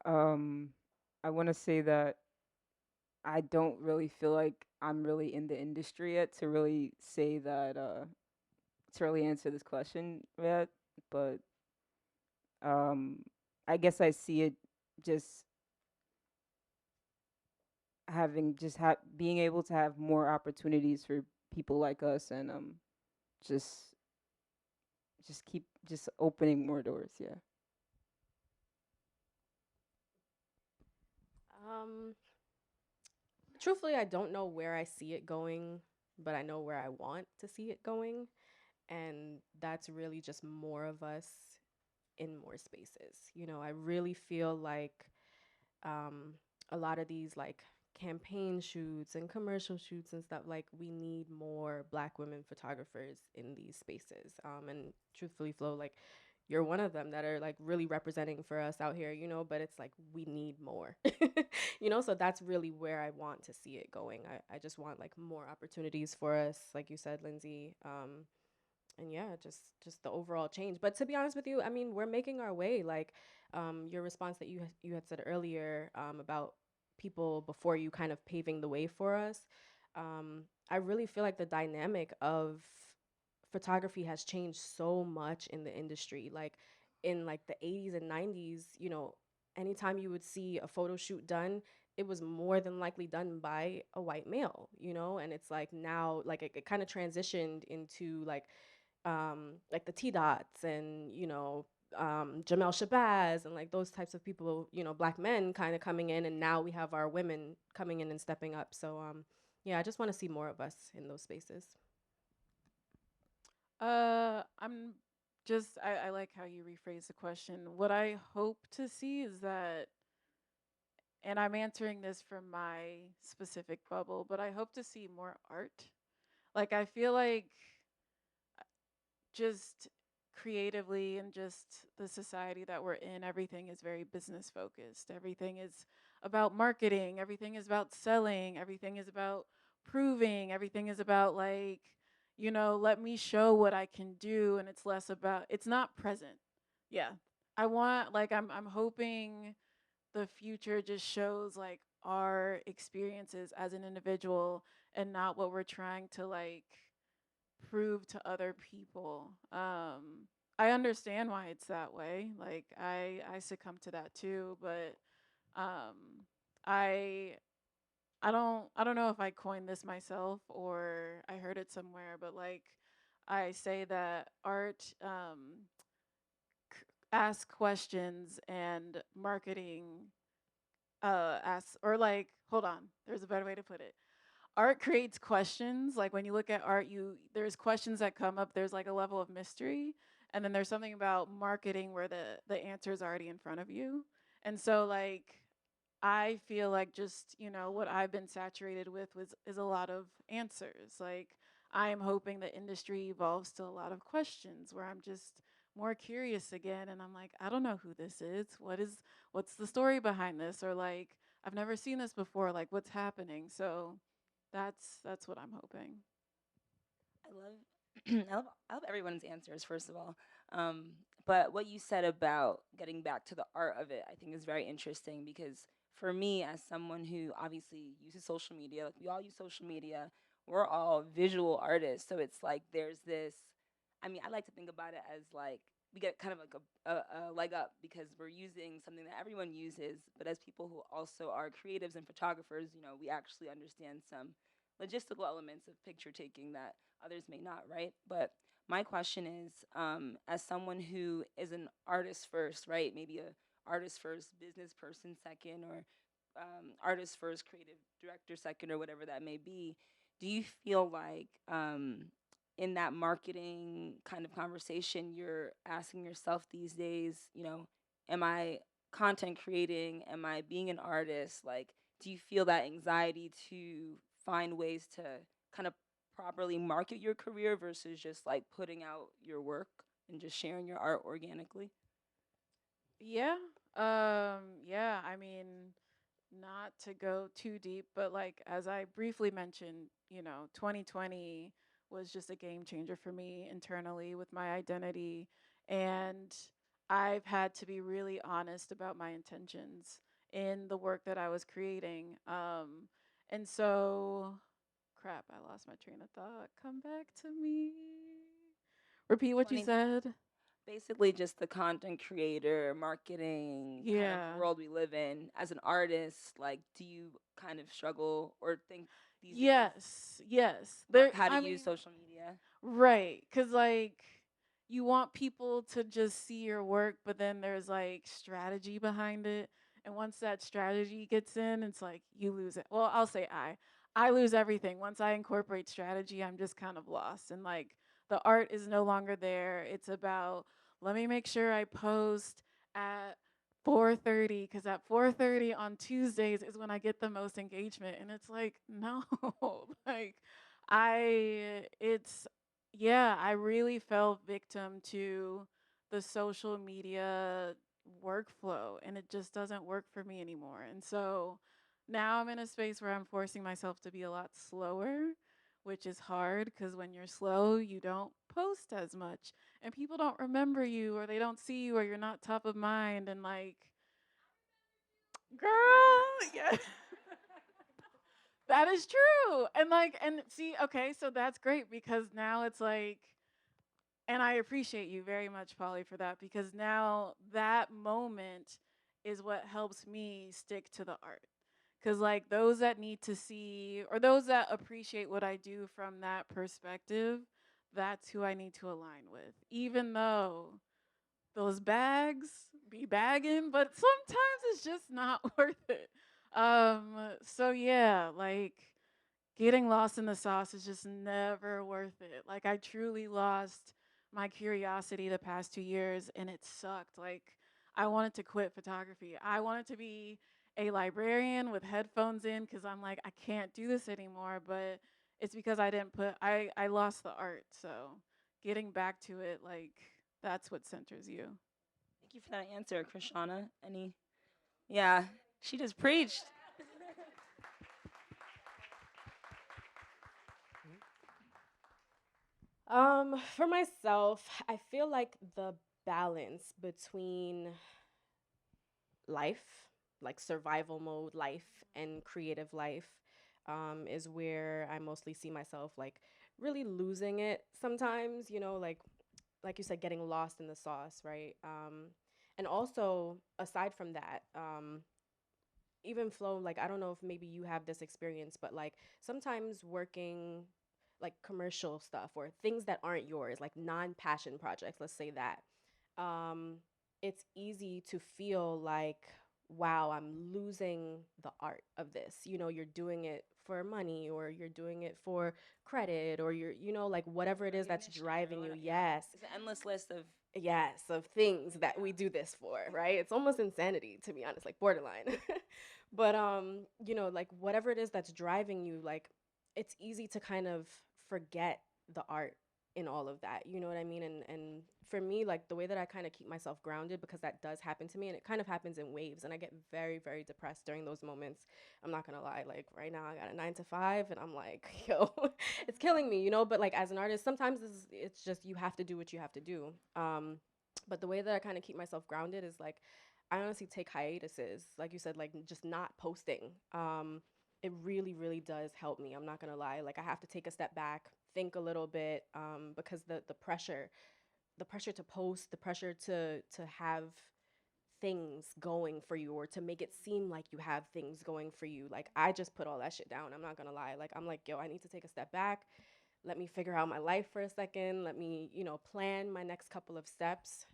Um, I want to say that I don't really feel like I'm really in the industry yet to really say that to really answer this question yet, but um, I guess I see it just being able to have more opportunities for people like us, and just keep just opening more doors. Yeah. Um, Truthfully, I don't know where I see it going, but I know where I want to see it going. And that's really just more of us in more spaces. I really feel like um, a lot of these like campaign shoots and commercial shoots and stuff, like we need more Black women photographers in these spaces. And truthfully, Flo, like you're one of them that are like really representing for us out here, but it's like we need more, so that's really where I want to see it going. I just want like more opportunities for us, like you said, Lindsay. And yeah, just the overall change. But to be honest with you, I mean, we're making our way. Like your response that you had said earlier about people before you kind of paving the way for us. I really feel like the dynamic of photography has changed so much in the industry. Like in like the 80s and 90s, anytime you would see a photo shoot done, it was more than likely done by a white male, and it's like now like it kind of transitioned into like the T Dots and Jamel Shabazz and like those types of people, Black men kind of coming in, and now we have our women coming in and stepping up. So yeah, I just want to see more of us in those spaces. I'm just I like how you rephrase the question. What I hope to see is that, and I'm answering this from my specific bubble, but I hope to see more art. Like I feel like just creatively and just the society that we're in, everything is very business focused. Everything is about marketing, everything is about selling, everything is about proving, everything is about like, let me show what I can do, and it's less about, it's not present. Yeah. I want like I'm hoping the future just shows like our experiences as an individual and not what we're trying to like prove to other people. I understand why it's that way. Like I succumb to that too, but um, I I don't know if I coined this myself or I heard it somewhere, but like I say that art asks questions and marketing asks, or like, hold on, there's a better way to put it. Art creates questions. Like when you look at art, there's questions that come up. There's like a level of mystery, and then there's something about marketing where the answer is already in front of you. And so like I feel like just what I've been saturated with is a lot of answers. Like I am hoping the industry evolves to a lot of questions where I'm just more curious again, and I'm like, I don't know who this is. What's the story behind this? Or like I've never seen this before. Like what's happening? So that's what I'm hoping. I love, I love everyone's answers. First of all, but what you said about getting back to the art of it, I think is very interesting because for me, as someone who obviously uses social media, like we all use social media, we're all visual artists. So it's like there's this. I mean, I like to think about it as like we get kind of like a leg up because we're using something that everyone uses, but as people who also are creatives and photographers, we actually understand some logistical elements of picture taking that others may not, right? But my question is, as someone who is an artist first, right? Maybe a artist first, business person second, or artist first, creative director second, or whatever that may be. Do you feel like in that marketing kind of conversation, you're asking yourself these days, am I content creating? Am I being an artist? Like, do you feel that anxiety to find ways to kind of properly market your career versus just like putting out your work and just sharing your art organically? Yeah. Yeah, I mean, not to go too deep, but like as I briefly mentioned, 2020 was just a game changer for me internally with my identity. And I've had to be really honest about my intentions in the work that I was creating. And so, crap, I lost my train of thought. Come back to me. Repeat what you 20 said. Basically just the content creator, marketing kind of Yeah. world we live in. As an artist, like, do you kind of struggle or think these days Yes, yes. There, how to I use mean, social media? right, because like you want people to just see your work, but then there's like strategy behind it. And once that strategy gets in, it's like you lose it. Well, I'll say I lose everything. Once I incorporate strategy, I'm just kind of lost. And like the art is no longer there. It's about let me make sure I post at 4:30 because at 4:30 on Tuesdays is when I get the most engagement. And it's like, no, like it's yeah, I really fell victim to the social media workflow and it just doesn't work for me anymore. And so now I'm in a space where I'm forcing myself to be a lot slower, which is hard because when you're slow, you don't post as much and people don't remember you or they don't see you or you're not top of mind. And like, girl, yeah. That is true. And like, and see, okay, so that's great because now it's like, and I appreciate you very much, Polly, for that because now that moment is what helps me stick to the art. Because, like, those that need to see or those that appreciate what I do from that perspective, that's who I need to align with. Even though those bags be bagging, but sometimes it's just not worth it. So yeah, like getting lost in the sauce is just never worth it. Like I truly lost my curiosity the past 2 years and it sucked. Like I wanted to quit photography. I wanted to be a librarian with headphones in because I'm like, I can't do this anymore. But it's because I lost the art. So getting back to it, like that's what centers you. Thank you for that answer, Kreshonna. Yeah, she just preached. For myself, I feel like the balance between life, like survival mode life and creative life, is where I mostly see myself like really losing it sometimes, like you said, getting lost in the sauce, right? And also aside from that, even Flo, like I don't know if maybe you have this experience, but like sometimes working like commercial stuff or things that aren't yours, like non-passion projects, let's say that, um, it's easy to feel like, wow, I'm losing the art of this. You're doing it for money or you're doing it for credit or like whatever it is that's Recognition or driving you. whatever, yeah. Yes. It's an endless list of Yes, of things that we do this for, right? It's almost insanity, to be honest, like borderline. But like whatever it is that's driving you, like it's easy to kind of forget the art in all of that. You know what I mean? And for me, like the way that I kind of keep myself grounded, because that does happen to me and it kind of happens in waves and I get very, very depressed during those moments. I'm not gonna lie. Like right now I got a 9 to 5 and I'm like, yo, it's killing me, but like as an artist, sometimes it's just you have to do what you have to do. But the way that I kind of keep myself grounded is like I honestly take hiatuses, like you said, like just not posting. It really, really does help me. I'm not gonna lie. Like I have to take a step back, think a little bit, because the pressure to post, the pressure to have things going for you or to make it seem like you have things going for you. Like I just put all that shit down. I'm not gonna lie. Like I'm like, yo, I need to take a step back. Let me figure out my life for a second. Let me, plan my next couple of steps.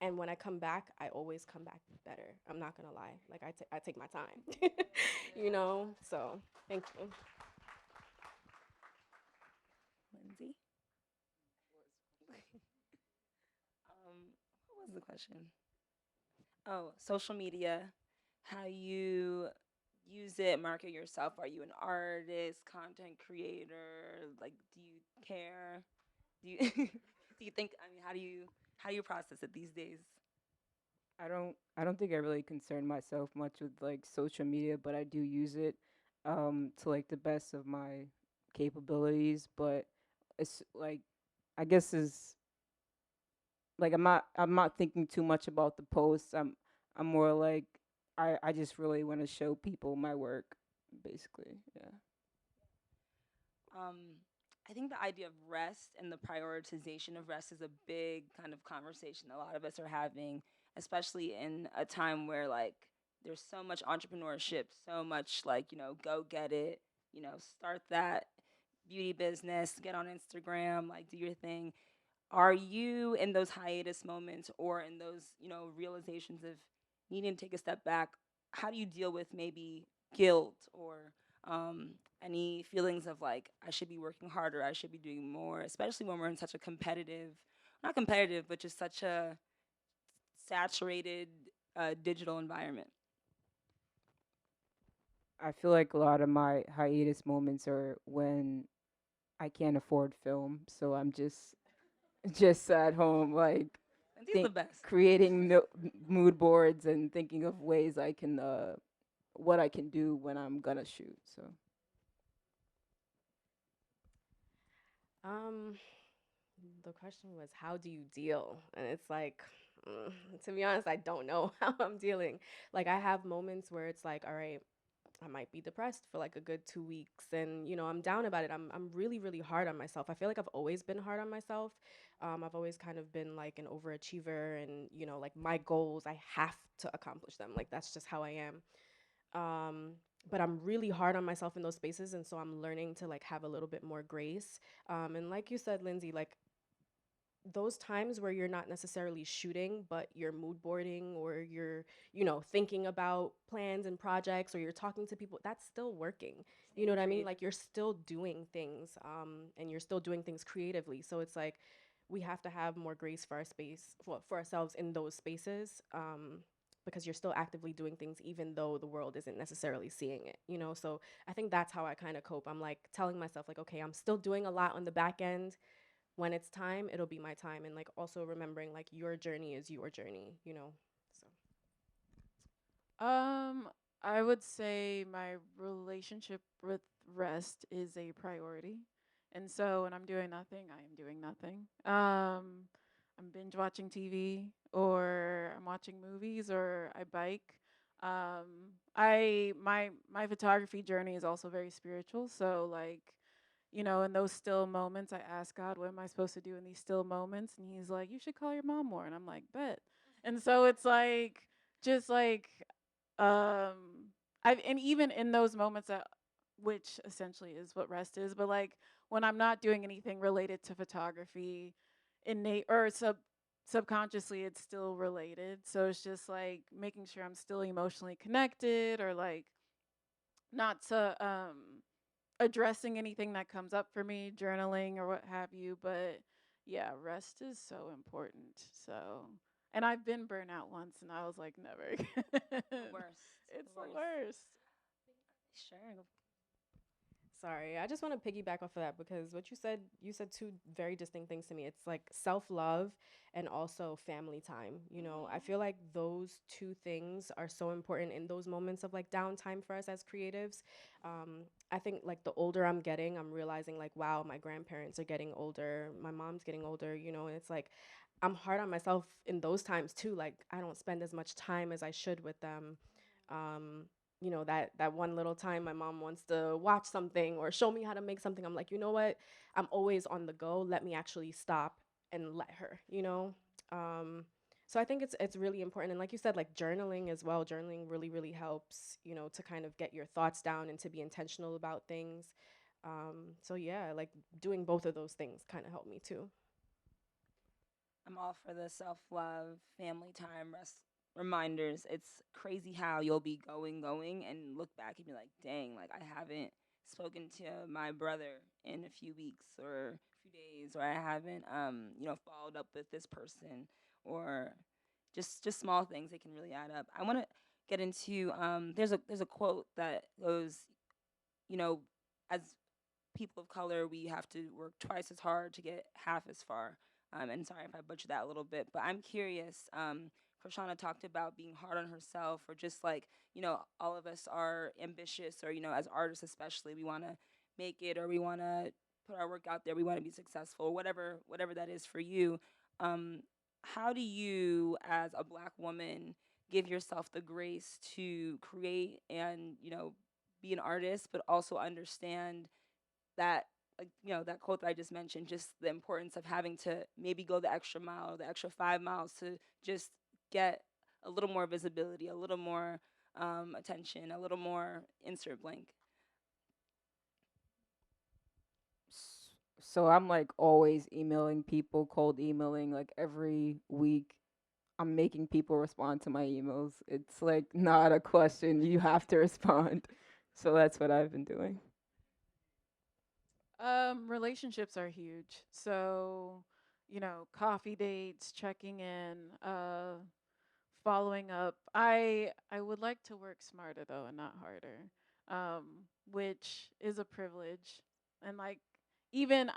And when I come back, I always come back better. I'm not gonna lie. Like I take my time, So thank you. Lindsay. the question? Oh, social media. How you use it, market yourself. Are you an artist, content creator? Like, do you care? Do you do you think? I mean, how do you process it these days? I don't think I really concern myself much with like social media, but I do use it to like the best of my capabilities, but it's like I guess is like I'm not thinking too much about the posts. I'm more like I just really want to show people my work basically. Yeah. Um, I think the idea of rest and the prioritization of rest is a big kind of conversation a lot of us are having, especially in a time where like there's so much entrepreneurship, so much like, go get it, start that beauty business, get on Instagram, like do your thing. Are you in those hiatus moments or in those, realizations of needing to take a step back? How do you deal with maybe guilt or um, any feelings of like, I should be working harder, I should be doing more, especially when we're in such a competitive, not competitive, but just such a saturated digital environment? I feel like a lot of my hiatus moments are when I can't afford film, so I'm just just at home like And these are the think best. creating mood boards and thinking of ways I can what I can do when I'm gonna shoot. So Um, the question was, how do you deal? And it's like, to be honest, I don't know how I'm dealing. Like, I have moments where it's like, all right, I might be depressed for like a good 2 weeks, and I'm down about it. I'm really really hard on myself. I feel like I've always been hard on myself. I've always kind of been like an overachiever, and like my goals, I have to accomplish them. Like that's just how I am. um, but I'm really hard on myself in those spaces, and so I'm learning to like have a little bit more grace. And like you said, Lindsay, like those times where you're not necessarily shooting, but you're mood boarding, or you're, thinking about plans and projects, or you're talking to people, that's still working. You know what I mean? Like you're still doing things, and you're still doing things creatively. So it's like we have to have more grace for our space, for ourselves in those spaces. Because you're still actively doing things even though the world isn't necessarily seeing it. So I think that's how I kind of cope. I'm like telling myself like, okay, I'm still doing a lot on the back end. When it's time, it'll be my time. And like also remembering like your journey is your journey. So Um, I would say my relationship with rest is a priority. And so when I'm doing nothing, I am doing nothing. I'm binge watching TV, or I'm watching movies, or I bike. My photography journey is also very spiritual. So like, in those still moments, I ask God, what am I supposed to do in these still moments? And he's like, you should call your mom more. And I'm like, bet. And so it's like, just like, and even in those moments that, which essentially is what rest is, but like when I'm not doing anything related to photography, innate or subconsciously, it's still related. So it's just like making sure I'm still emotionally connected, or like not to addressing anything that comes up for me, journaling or what have you. But yeah, rest is so important. So, and I've been burnt out once, and I was like, never again. The worst. It's The the worst. worst. Sure. sorry, I just want to piggyback off of that, because what you said two very distinct things to me. It's like self-love and also family time. I feel like those two things are so important in those moments of like downtime for us as creatives. I think like the older I'm getting, I'm realizing like, wow, my grandparents are getting older, my mom's getting older, and it's like I'm hard on myself in those times too. Like I don't spend as much time as I should with them. Um, that one little time my mom wants to watch something or show me how to make something, I'm like, you know what? I'm always on the go. Let me actually stop and let her. Um, so I think it's really important. And like you said, like journaling as well. Journaling really, really helps, to kind of get your thoughts down and to be intentional about things. So yeah, like doing both of those things kind of helped me too. I'm all for the self love, family time, rest reminders. It's crazy how you'll be going, and look back and be like, dang, like I haven't spoken to my brother in a few weeks or a few days, or I haven't, followed up with this person, or just small things, they can really add up. I want to get into there's a quote that goes, you know, as people of color, we have to work twice as hard to get half as far. And sorry if I butchered that a little bit, but I'm curious. Kreshonna talked about being hard on herself, or just like, all of us are ambitious, or, as artists especially, we want to make it, or we want to put our work out there, we want to be successful, whatever that is for you. Um, how do you, as a Black woman, give yourself the grace to create and, be an artist, but also understand that, like, that quote that I just mentioned, just the importance of having to maybe go the extra mile, the extra 5 miles to just get a little more visibility, a little more attention, a little more insert blank. So I'm like always emailing people, cold emailing like every week. I'm making people respond to my emails. It's like not a question. You have to respond. So that's what I've been doing. Relationships are huge. So, coffee dates, checking in, following up. I would like to work smarter though and not harder, um, which is a privilege. And like even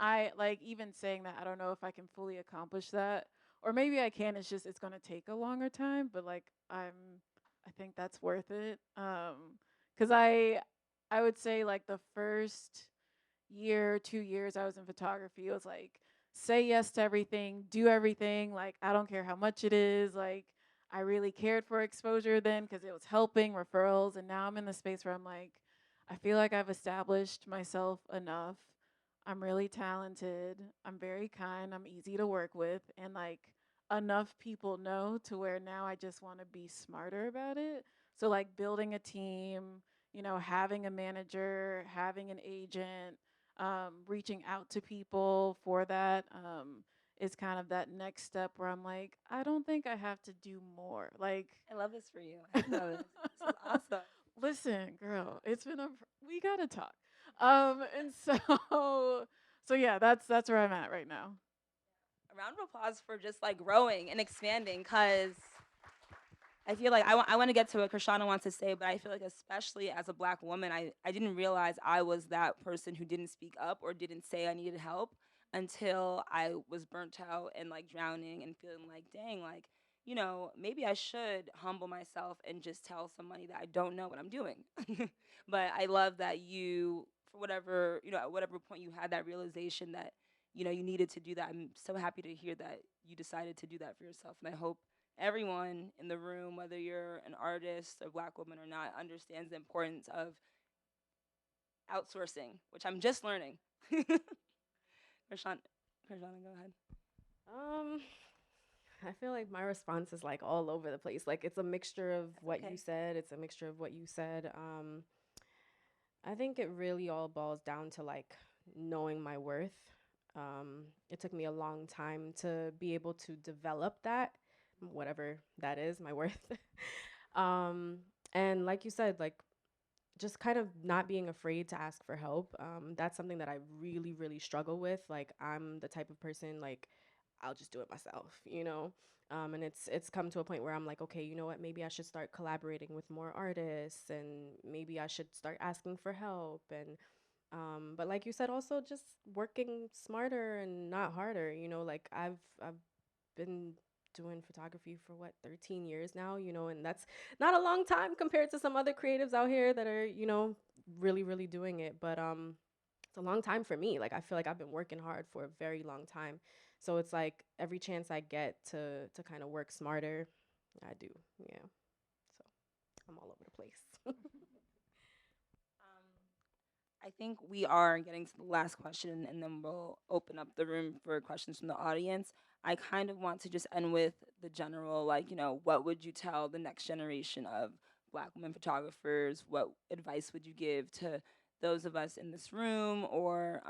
saying that, I don't know if I can fully accomplish that, or maybe I can. It's gonna take a longer time, but like I think that's worth it. Cause I would say like the first year, 2 years I was in photography, it was like say yes to everything, do everything. Like I don't care how much it is. Like I really cared for exposure then because it was helping referrals. And now I'm in the space where I'm like, I feel like I've established myself enough. I'm really talented. I'm very kind. I'm easy to work with. And like enough people know to where now I just want to be smarter about it. So, like building a team, having a manager, having an agent, reaching out to people for that. Is kind of that next step where I'm like, I don't think I have to do more. Like, I love this for you. I love this. This is awesome. listen, girl, we gotta talk. And so yeah, that's where I'm at right now. A round of applause for just like growing and expanding, because I feel like I want to get to what Kreshonna wants to say, but I feel like, especially as a Black woman, I didn't realize I was that person who didn't speak up or didn't say I needed help until I was burnt out and like drowning and feeling like, dang, like, maybe I should humble myself and just tell somebody that I don't know what I'm doing. But I love that you, for whatever, at whatever point you had that realization that, you needed to do that. I'm so happy to hear that you decided to do that for yourself. And I hope everyone in the room, whether you're an artist or Black woman or not, understands the importance of outsourcing, which I'm just learning. Kreshonna, go ahead. Um, I feel like my response is like all over the place. Like it's a mixture of That's what okay. you said. It's a mixture of what you said. I think it really all boils down to like knowing my worth. It took me a long time to be able to develop that, whatever that is, my worth. um, and like you said, like just kind of not being afraid to ask for help. That's something that I really, really struggle with. Like I'm the type of person like I'll just do it myself. And it's come to a point where I'm like, okay, you know what? Maybe I should start collaborating with more artists, and maybe I should start asking for help. And but like you said, also just working smarter and not harder. Like I've been doing photography for what 13 years now, and that's not a long time compared to some other creatives out here that are, really really doing it, but it's a long time for me. Like I feel like I've been working hard for a very long time. So it's like every chance I get to kind of work smarter, I do. Yeah. So I'm all over the place. I think we are getting to the last question, and then we'll open up the room for questions from the audience. I kind of want to just end with the general, like, what would you tell the next generation of Black women photographers? What advice would you give to those of us in this room, or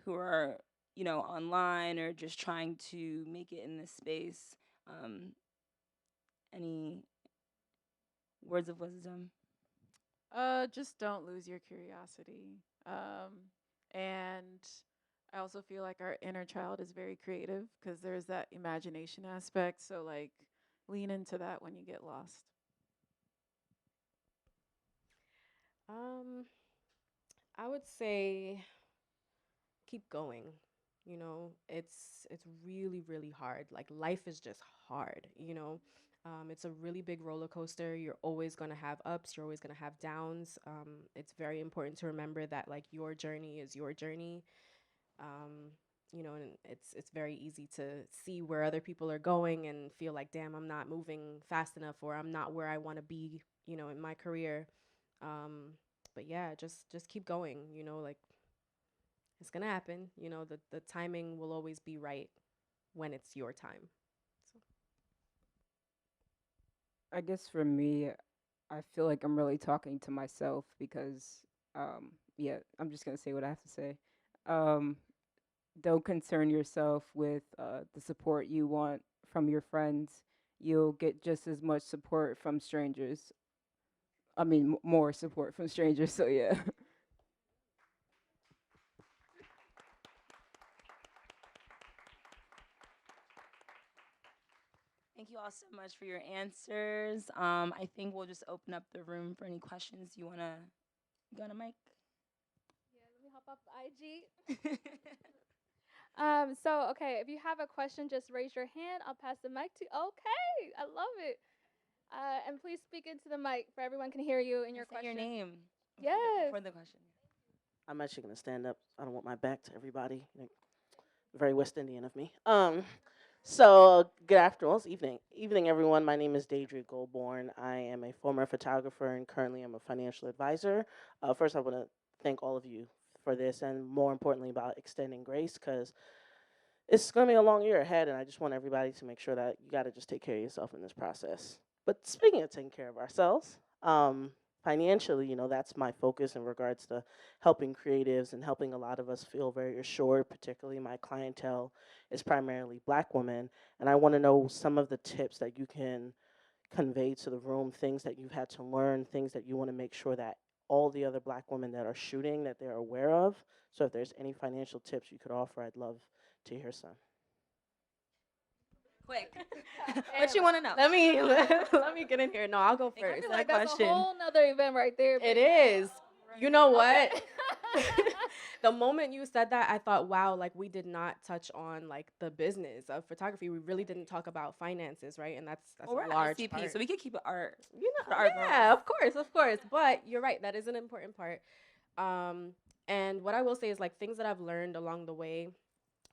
who are, online, or just trying to make it in this space? Um, any words of wisdom? Just don't lose your curiosity. And I also feel like our inner child is very creative because there's that imagination aspect. So like lean into that when you get lost? Um, I would say keep going. It's really really hard. Like life is just hard. It's a really big roller coaster. You're always going to have ups, you're always going to have downs. It's very important to remember that like your journey is your journey. And it's very easy to see where other people are going and feel like, damn, I'm not moving fast enough, or I'm not where I want to be, in my career. But yeah, just keep going. Like it's gonna happen. The timing will always be right when it's your time. So. I guess for me, I feel like I'm really talking to myself because, yeah, I'm just gonna say what I have to say. Um, don't concern yourself with the support you want from your friends. You'll get just as much support from strangers. I mean, more support from strangers. So yeah. Thank you all so much for your answers. I think we'll just open up the room for any questions you wanna go on a mic. Yeah, let me hop off the IG. So okay, if you have a question, just raise your hand. I'll pass the mic to. Okay, I love it. And please speak into the mic for everyone can hear you in your Say your question. name. Yes. For the question. I'm actually gonna stand up. I don't want my back to everybody. Very West Indian of me. So good afternoon, well, it's evening, everyone. My name is Deidre Goldborn. I am a former photographer and currently I'm a financial advisor. First, I want to thank all of you for this, and more importantly, about extending grace, because it's gonna be a long year ahead, and I just want everybody to make sure that you got to just take care of yourself in this process. But speaking of taking care of ourselves, financially, that's my focus in regards to helping creatives and helping a lot of us feel very assured. Particularly, my clientele is primarily Black women, and I want to know some of the tips that you can convey to the room, things that you've had to learn, things that you want to make sure that all the other Black women that are shooting that they're aware of. So if there's any financial tips you could offer, I'd love to hear some. Quick. What you want to know? Let me get in here. No, I'll go I feel I first. feel that like that's question. a whole nother event right there. It baby. is. You know what? Okay. The moment you said that, I thought, wow, like we did not touch on like the business of photography. We really didn't talk about finances, right? And that's Well, we're a at large ICP, part. so we could keep it art. You For know, our yeah, girls. of course, of course. But you're right, that is an important part. Um, and what I will say is like things that I've learned along the way.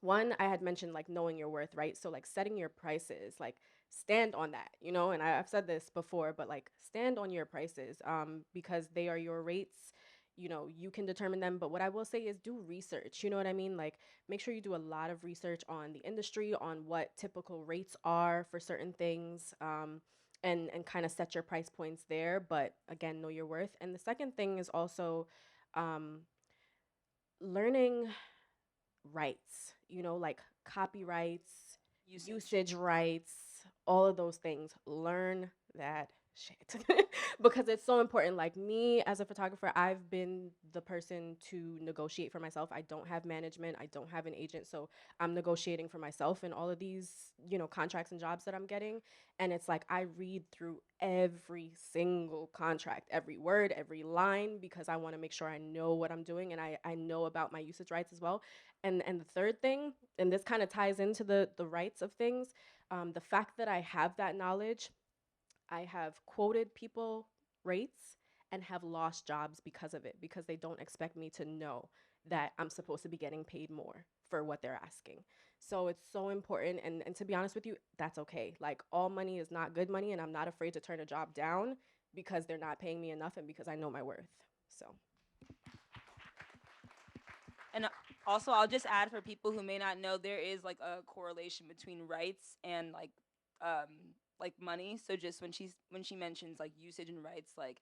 One, I had mentioned like knowing your worth, right? So like setting your prices, like stand on that, and I've said this before, but like stand on your prices, because they are your rates. You can determine them. But what I will say is do research. You know what I mean? Like make sure you do a lot of research on the industry, on what typical rates are for certain things. And kind of set your price points there. But again, know your worth. And the second thing is also um, learning rights, like copyrights, usage rights, all of those things. Learn that shit because it's so important. Like me as a photographer, I've been the person to negotiate for myself. I don't have management, I don't have an agent, so I'm negotiating for myself in all of these, contracts and jobs that I'm getting. And it's like I read through every single contract, every word, every line, because I want to make sure I know what I'm doing, and I know about my usage rights as well. And the third thing, and this kind of ties into the rights of things, the fact that I have that knowledge, I have quoted people rates and have lost jobs because of it, because they don't expect me to know that I'm supposed to be getting paid more for what they're asking. So it's so important. And to be honest with you, that's okay. Like all money is not good money, and I'm not afraid to turn a job down because they're not paying me enough and because I know my worth. So And also, I'll just add for people who may not know, there is like a correlation between rights and like money. So just when she mentions like usage and rights, like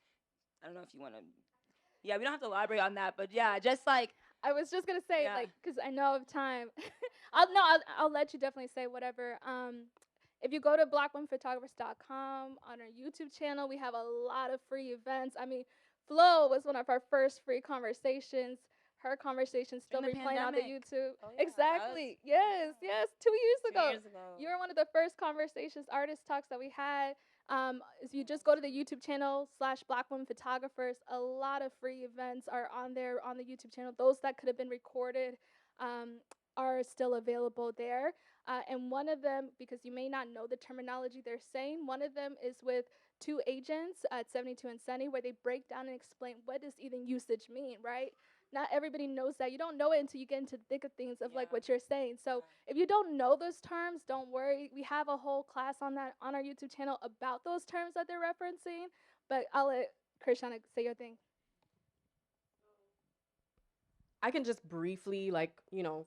I don't know if you want to. Yeah, we don't have to elaborate on that, but yeah, just like I was just gonna say, yeah. like, because I know of time. I'll let you definitely say whatever. If you go to blackwomenphotographers.com on our YouTube channel, we have a lot of free events. I mean, Flo was one of our first free conversations. her conversation still the replaying on the pandemic. YouTube. Oh, yeah, Exactly. yeah. Yes. 2 years 2 ago. years ago. You were one of the first conversations, artist talks that we had. If you just go to the YouTube channel /Black Women Photographers, a lot of free events are on there on the YouTube channel. Those that could have been recorded are still available there. And one of them, because you may not know the terminology they're saying, one of them is with two agents at 72 and Sunny, where they break down and explain what does even usage mean, right? Not everybody knows that. You don't know it until you get into the thick of things of like what you're saying. So if you don't know those terms, don't worry. We have a whole class on that on our YouTube channel about those terms that they're referencing. But I'll let Kreshonna say your thing. I can just briefly,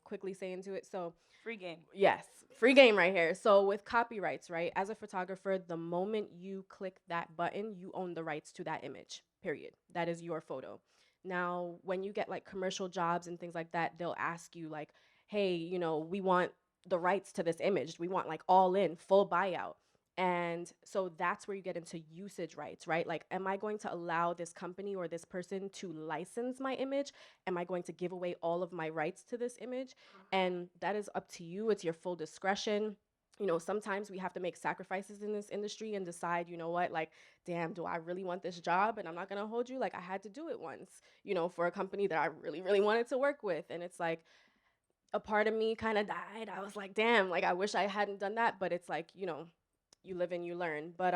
quickly say into it. So, Free game. yes, free game right here. So, with copyrights, right, as a photographer, the moment you click that button, you own the rights to that image, period. That is your photo. Now, when you get like commercial jobs and things like that, they'll ask you, like, hey, we want the rights to this image. We want like all in, full buyout. And so that's where you get into usage rights, right? Like, am I going to allow this company or this person to license my image? Am I going to give away all of my rights to this image? And that is up to you. It's your full discretion. Sometimes we have to make sacrifices in this industry and decide, what, like, damn, do I really want this job? And I'm not gonna hold you. Like, I had to do it once, for a company that I really, really wanted to work with. And it's like, a part of me kind of died. I was like, damn, like, I wish I hadn't done that. But it's like, you live and you learn. But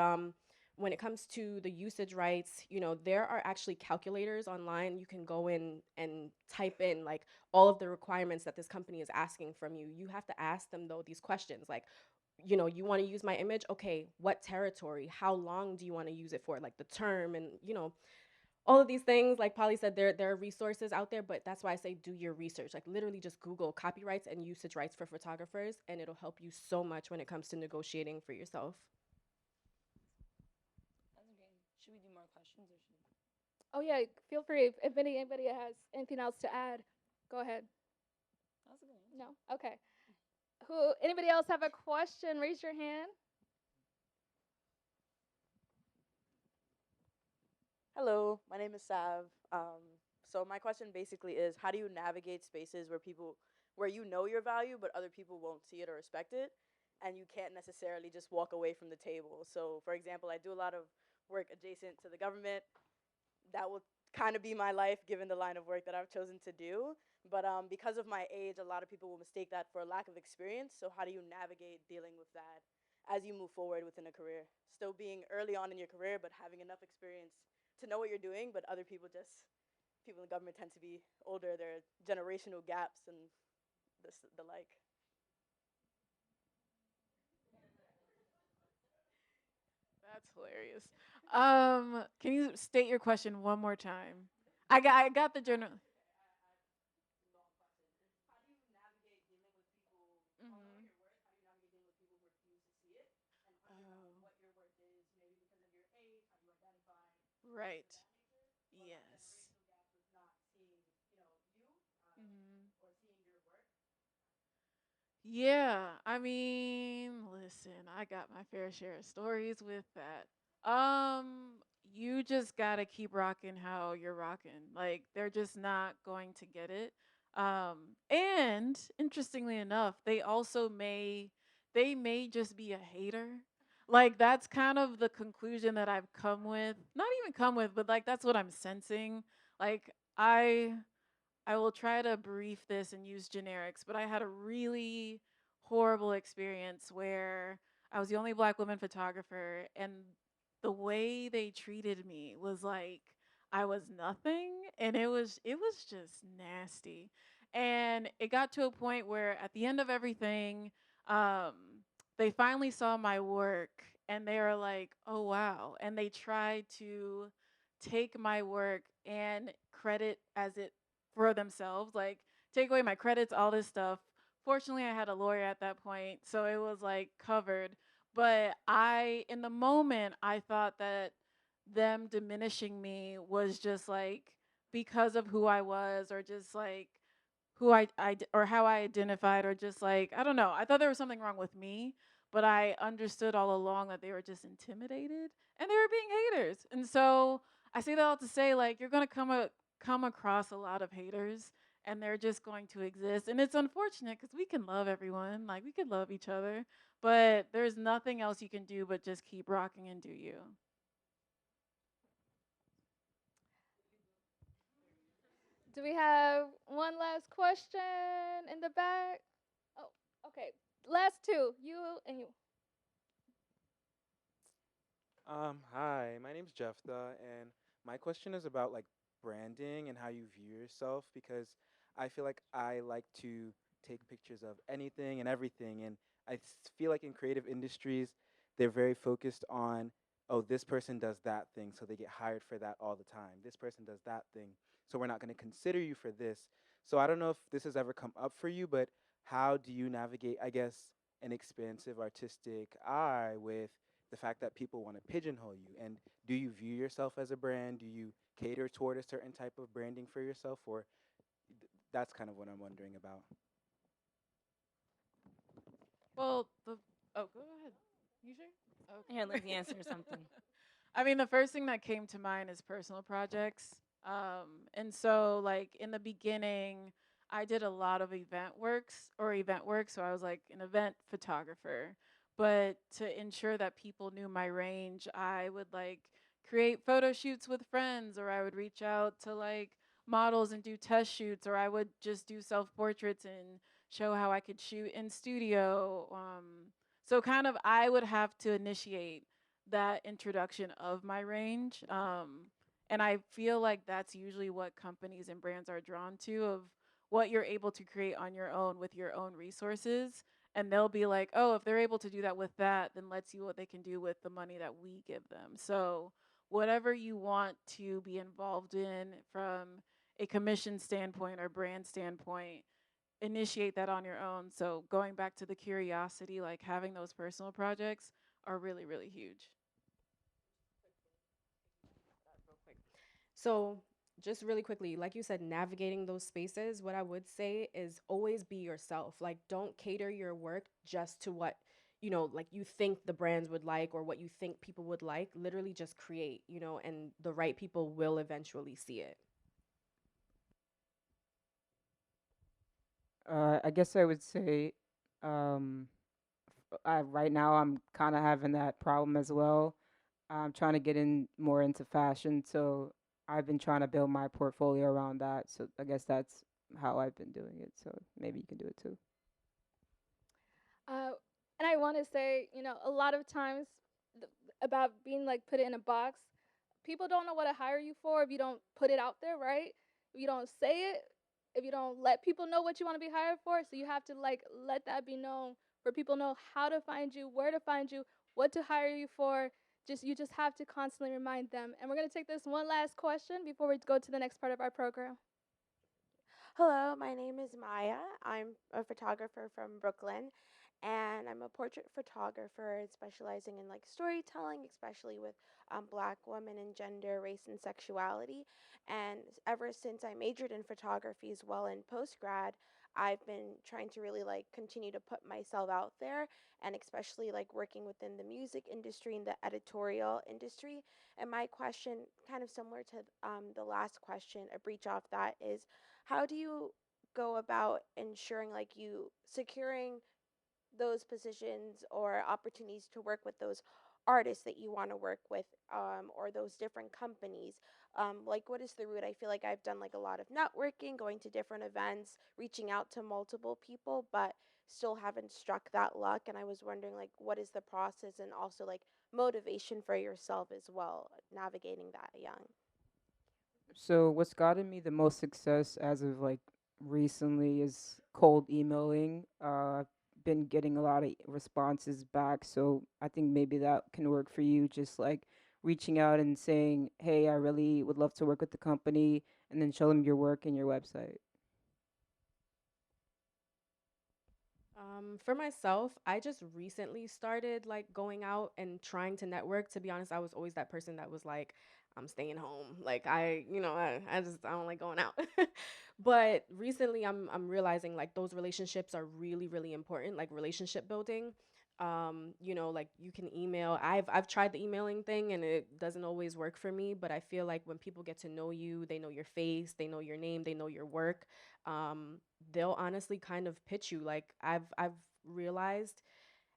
when it comes to the usage rights, there are actually calculators online. You can go in and type in like all of the requirements that this company is asking from you. You have to ask them though these questions like, you want to use my image? Okay, what territory? How long do you want to use it for? Like the term and, all of these things, like Polly said, there are resources out there, but that's why I say do your research. Like literally just Google copyrights and usage rights for photographers, and it'll help you so much when it comes to negotiating for yourself. That's okay. Should we do more questions or should we? Oh yeah, feel free. If anybody has anything else to add, go ahead. That's a good answer. No? Okay. Anybody else have a question? Raise your hand. Hello, my name is Sav. So my question basically is, how do you navigate spaces where you know your value, but other people won't see it or respect it, and you can't necessarily just walk away from the table? So, for example, I do a lot of work adjacent to the government. That will kind of be my life, given the line of work that I've chosen to do. But because of my age, a lot of people will mistake that for a lack of experience. So how do you navigate dealing with that as you move forward within a career? Still being early on in your career, but having enough experience to know what you're doing, but people in the government tend to be older. There are generational gaps and the like. That's hilarious. Can you state your question one more time? I got the general. Right. Yes. Mhm. Yeah, I mean, listen, I got my fair share of stories with that. You just gotta keep rocking how you're rocking. Like they're just not going to get it. And interestingly enough, they may just be a hater. Like that's kind of the conclusion that I've come with. Not even come with, but like that's what I'm sensing. Like I will try to brief this and use generics, but I had a really horrible experience where I was the only black woman photographer, and the way they treated me was like I was nothing, and it was just nasty. And it got to a point where at the end of everything, um, they finally saw my work and they were like, "Oh wow!" And they tried to take my work and credit as it for themselves, like take away my credits, all this stuff. Fortunately, I had a lawyer at that point, so it was like covered. But in the moment, I thought that them diminishing me was just like because of who I was, or just like or how I identified, or just like, I don't know. I thought there was something wrong with me, but I understood all along that they were just intimidated and they were being haters. And so I say that all to say, like, you're going to come across a lot of haters, and they're just going to exist. And it's unfortunate because we can love everyone, like we could love each other, but there's nothing else you can do but just keep rocking and do you. Do we have one last question in the back? Oh, okay. Last two. You and you. Hi, my name's Jephthah, and my question is about like branding and how you view yourself because I feel like I like to take pictures of anything and everything, and feel like in creative industries, they're very focused on, oh, this person does that thing, so they get hired for that all the time. This person does that thing, so we're not going to consider you for this. So I don't know if this has ever come up for you, but how do you navigate, I guess, an expansive artistic eye with the fact that people want to pigeonhole you? And do you view yourself as a brand? Do you cater toward a certain type of branding for yourself? Or that's kind of what I'm wondering about. Well, go ahead. You sure? Here, Okay. Lindsay, answer something. I mean, the first thing that came to mind is personal projects. And so, like, in the beginning, I did a lot of event work. So I was like an event photographer. But to ensure that people knew my range, I would like create photo shoots with friends, or I would reach out to like models and do test shoots, or I would just do self portraits and show how I could shoot in studio. So, kind of, I would have to initiate that introduction of my range. And I feel like that's usually what companies and brands are drawn to, of what you're able to create on your own with your own resources. And they'll be like, oh, if they're able to do that with that, then let's see what they can do with the money that we give them. So whatever you want to be involved in from a commission standpoint or brand standpoint, initiate that on your own. So going back to the curiosity, like having those personal projects are really, really huge. Real quick. So, just really quickly, like you said, navigating those spaces, what I would say is always be yourself. Like, don't cater your work just to what, like you think the brands would like or what you think people would like. Literally just create, and the right people will eventually see it. I guess I would say, um, right now I'm kind of having that problem as well. I'm trying to get in more into fashion, so I've been trying to build my portfolio around that. So I guess that's how I've been doing it. So maybe you can do it too. Uh, and I want to say, a lot of times about being like put in a box, people don't know what to hire you for if you don't put it out there, right? If you don't say it, if you don't let people know what you want to be hired for, so you have to like let that be known for people know how to find you, where to find you, what to hire you for. You just have to constantly remind them. And we're gonna take this one last question before we go to the next part of our program. Hello, my name is Maya. I'm a photographer from Brooklyn, and I'm a portrait photographer specializing in like storytelling, especially with black women and gender, race, and sexuality. And ever since I majored in photography as well in post grad, I've been trying to really like continue to put myself out there, and especially like working within the music industry and the editorial industry. And my question, kind of similar to the last question, a breach off that is, how do you go about ensuring like you securing those positions or opportunities to work with those artists that you want to work with, or those different companies? Like, what is the route? I feel like I've done like a lot of networking, going to different events, reaching out to multiple people, but still haven't struck that luck. And I was wondering like what is the process, and also like motivation for yourself as well, navigating that young. So what's gotten me the most success as of like recently is cold emailing. I've been getting a lot of responses back, so I think maybe that can work for you. Just like reaching out and saying, "Hey, I really would love to work with the company," and then show them your work and your website. For myself, I just recently started like going out and trying to network. To be honest, I was always that person that was like, I'm staying home. Like I don't like going out. But recently I'm realizing like those relationships are really, really important, like relationship building. You know, like you can email. I've tried the emailing thing and it doesn't always work for me, but I feel like when people get to know you, they know your face, they know your name, they know your work, they'll honestly kind of pitch you. Like I've realized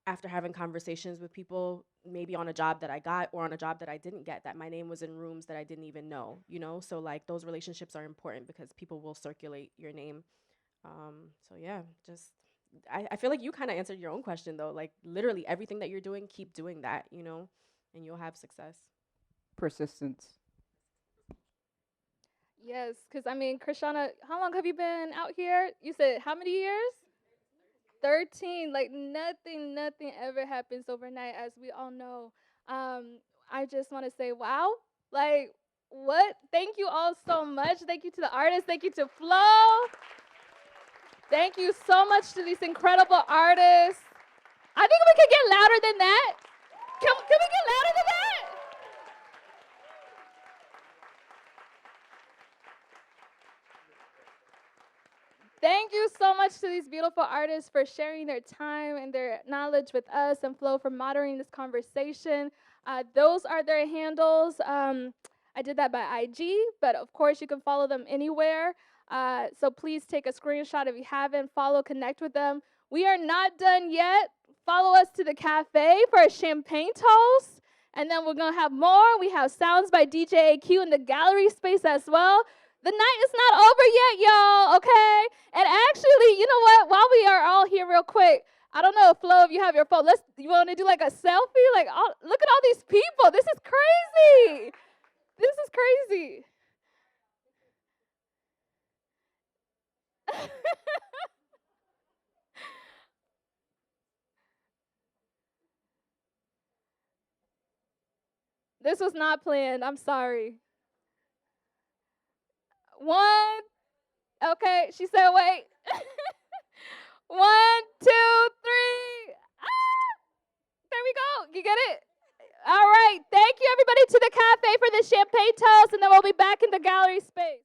after having conversations with people, maybe on a job that I got or on a job that I didn't get, that my name was in rooms that I didn't even know, you know? So like those relationships are important because people will circulate your name. So yeah, just I feel like you kind of answered your own question though. Like literally everything that you're doing, keep doing that, you know, and you'll have success. Persistence. Yes, because I mean, Kreshonna, how long have you been out here? You said how many years? 13. Like nothing ever happens overnight, as we all know. I just want to say, wow. Like, what? Thank you all so much. Thank you to the artists. Thank you to Flo. Thank you so much to these incredible artists. I think we could get louder than that. Can we get louder than that? Thank you so much to these beautiful artists for sharing their time and their knowledge with us, and Flo for moderating this conversation. Those are their handles. I did that by IG, but of course you can follow them anywhere. So please take a screenshot if you haven't. Follow, connect with them. We are not done yet. Follow us to the cafe for a champagne toast. And then we're going to have more. We have sounds by DJ AQ in the gallery space as well. The night is not over yet, y'all, okay? And actually, you know what? While we are all here real quick, I don't know, Flo, if you have your phone, you want to do like a selfie? Like, look at all these people. This is crazy. This is crazy. This was not planned. I'm sorry. One. Okay, she said wait. 1, 2, 3. Ah! There we go. You get it? All right. Thank you, everybody, to the cafe for the champagne toast, and then we'll be back in the gallery space.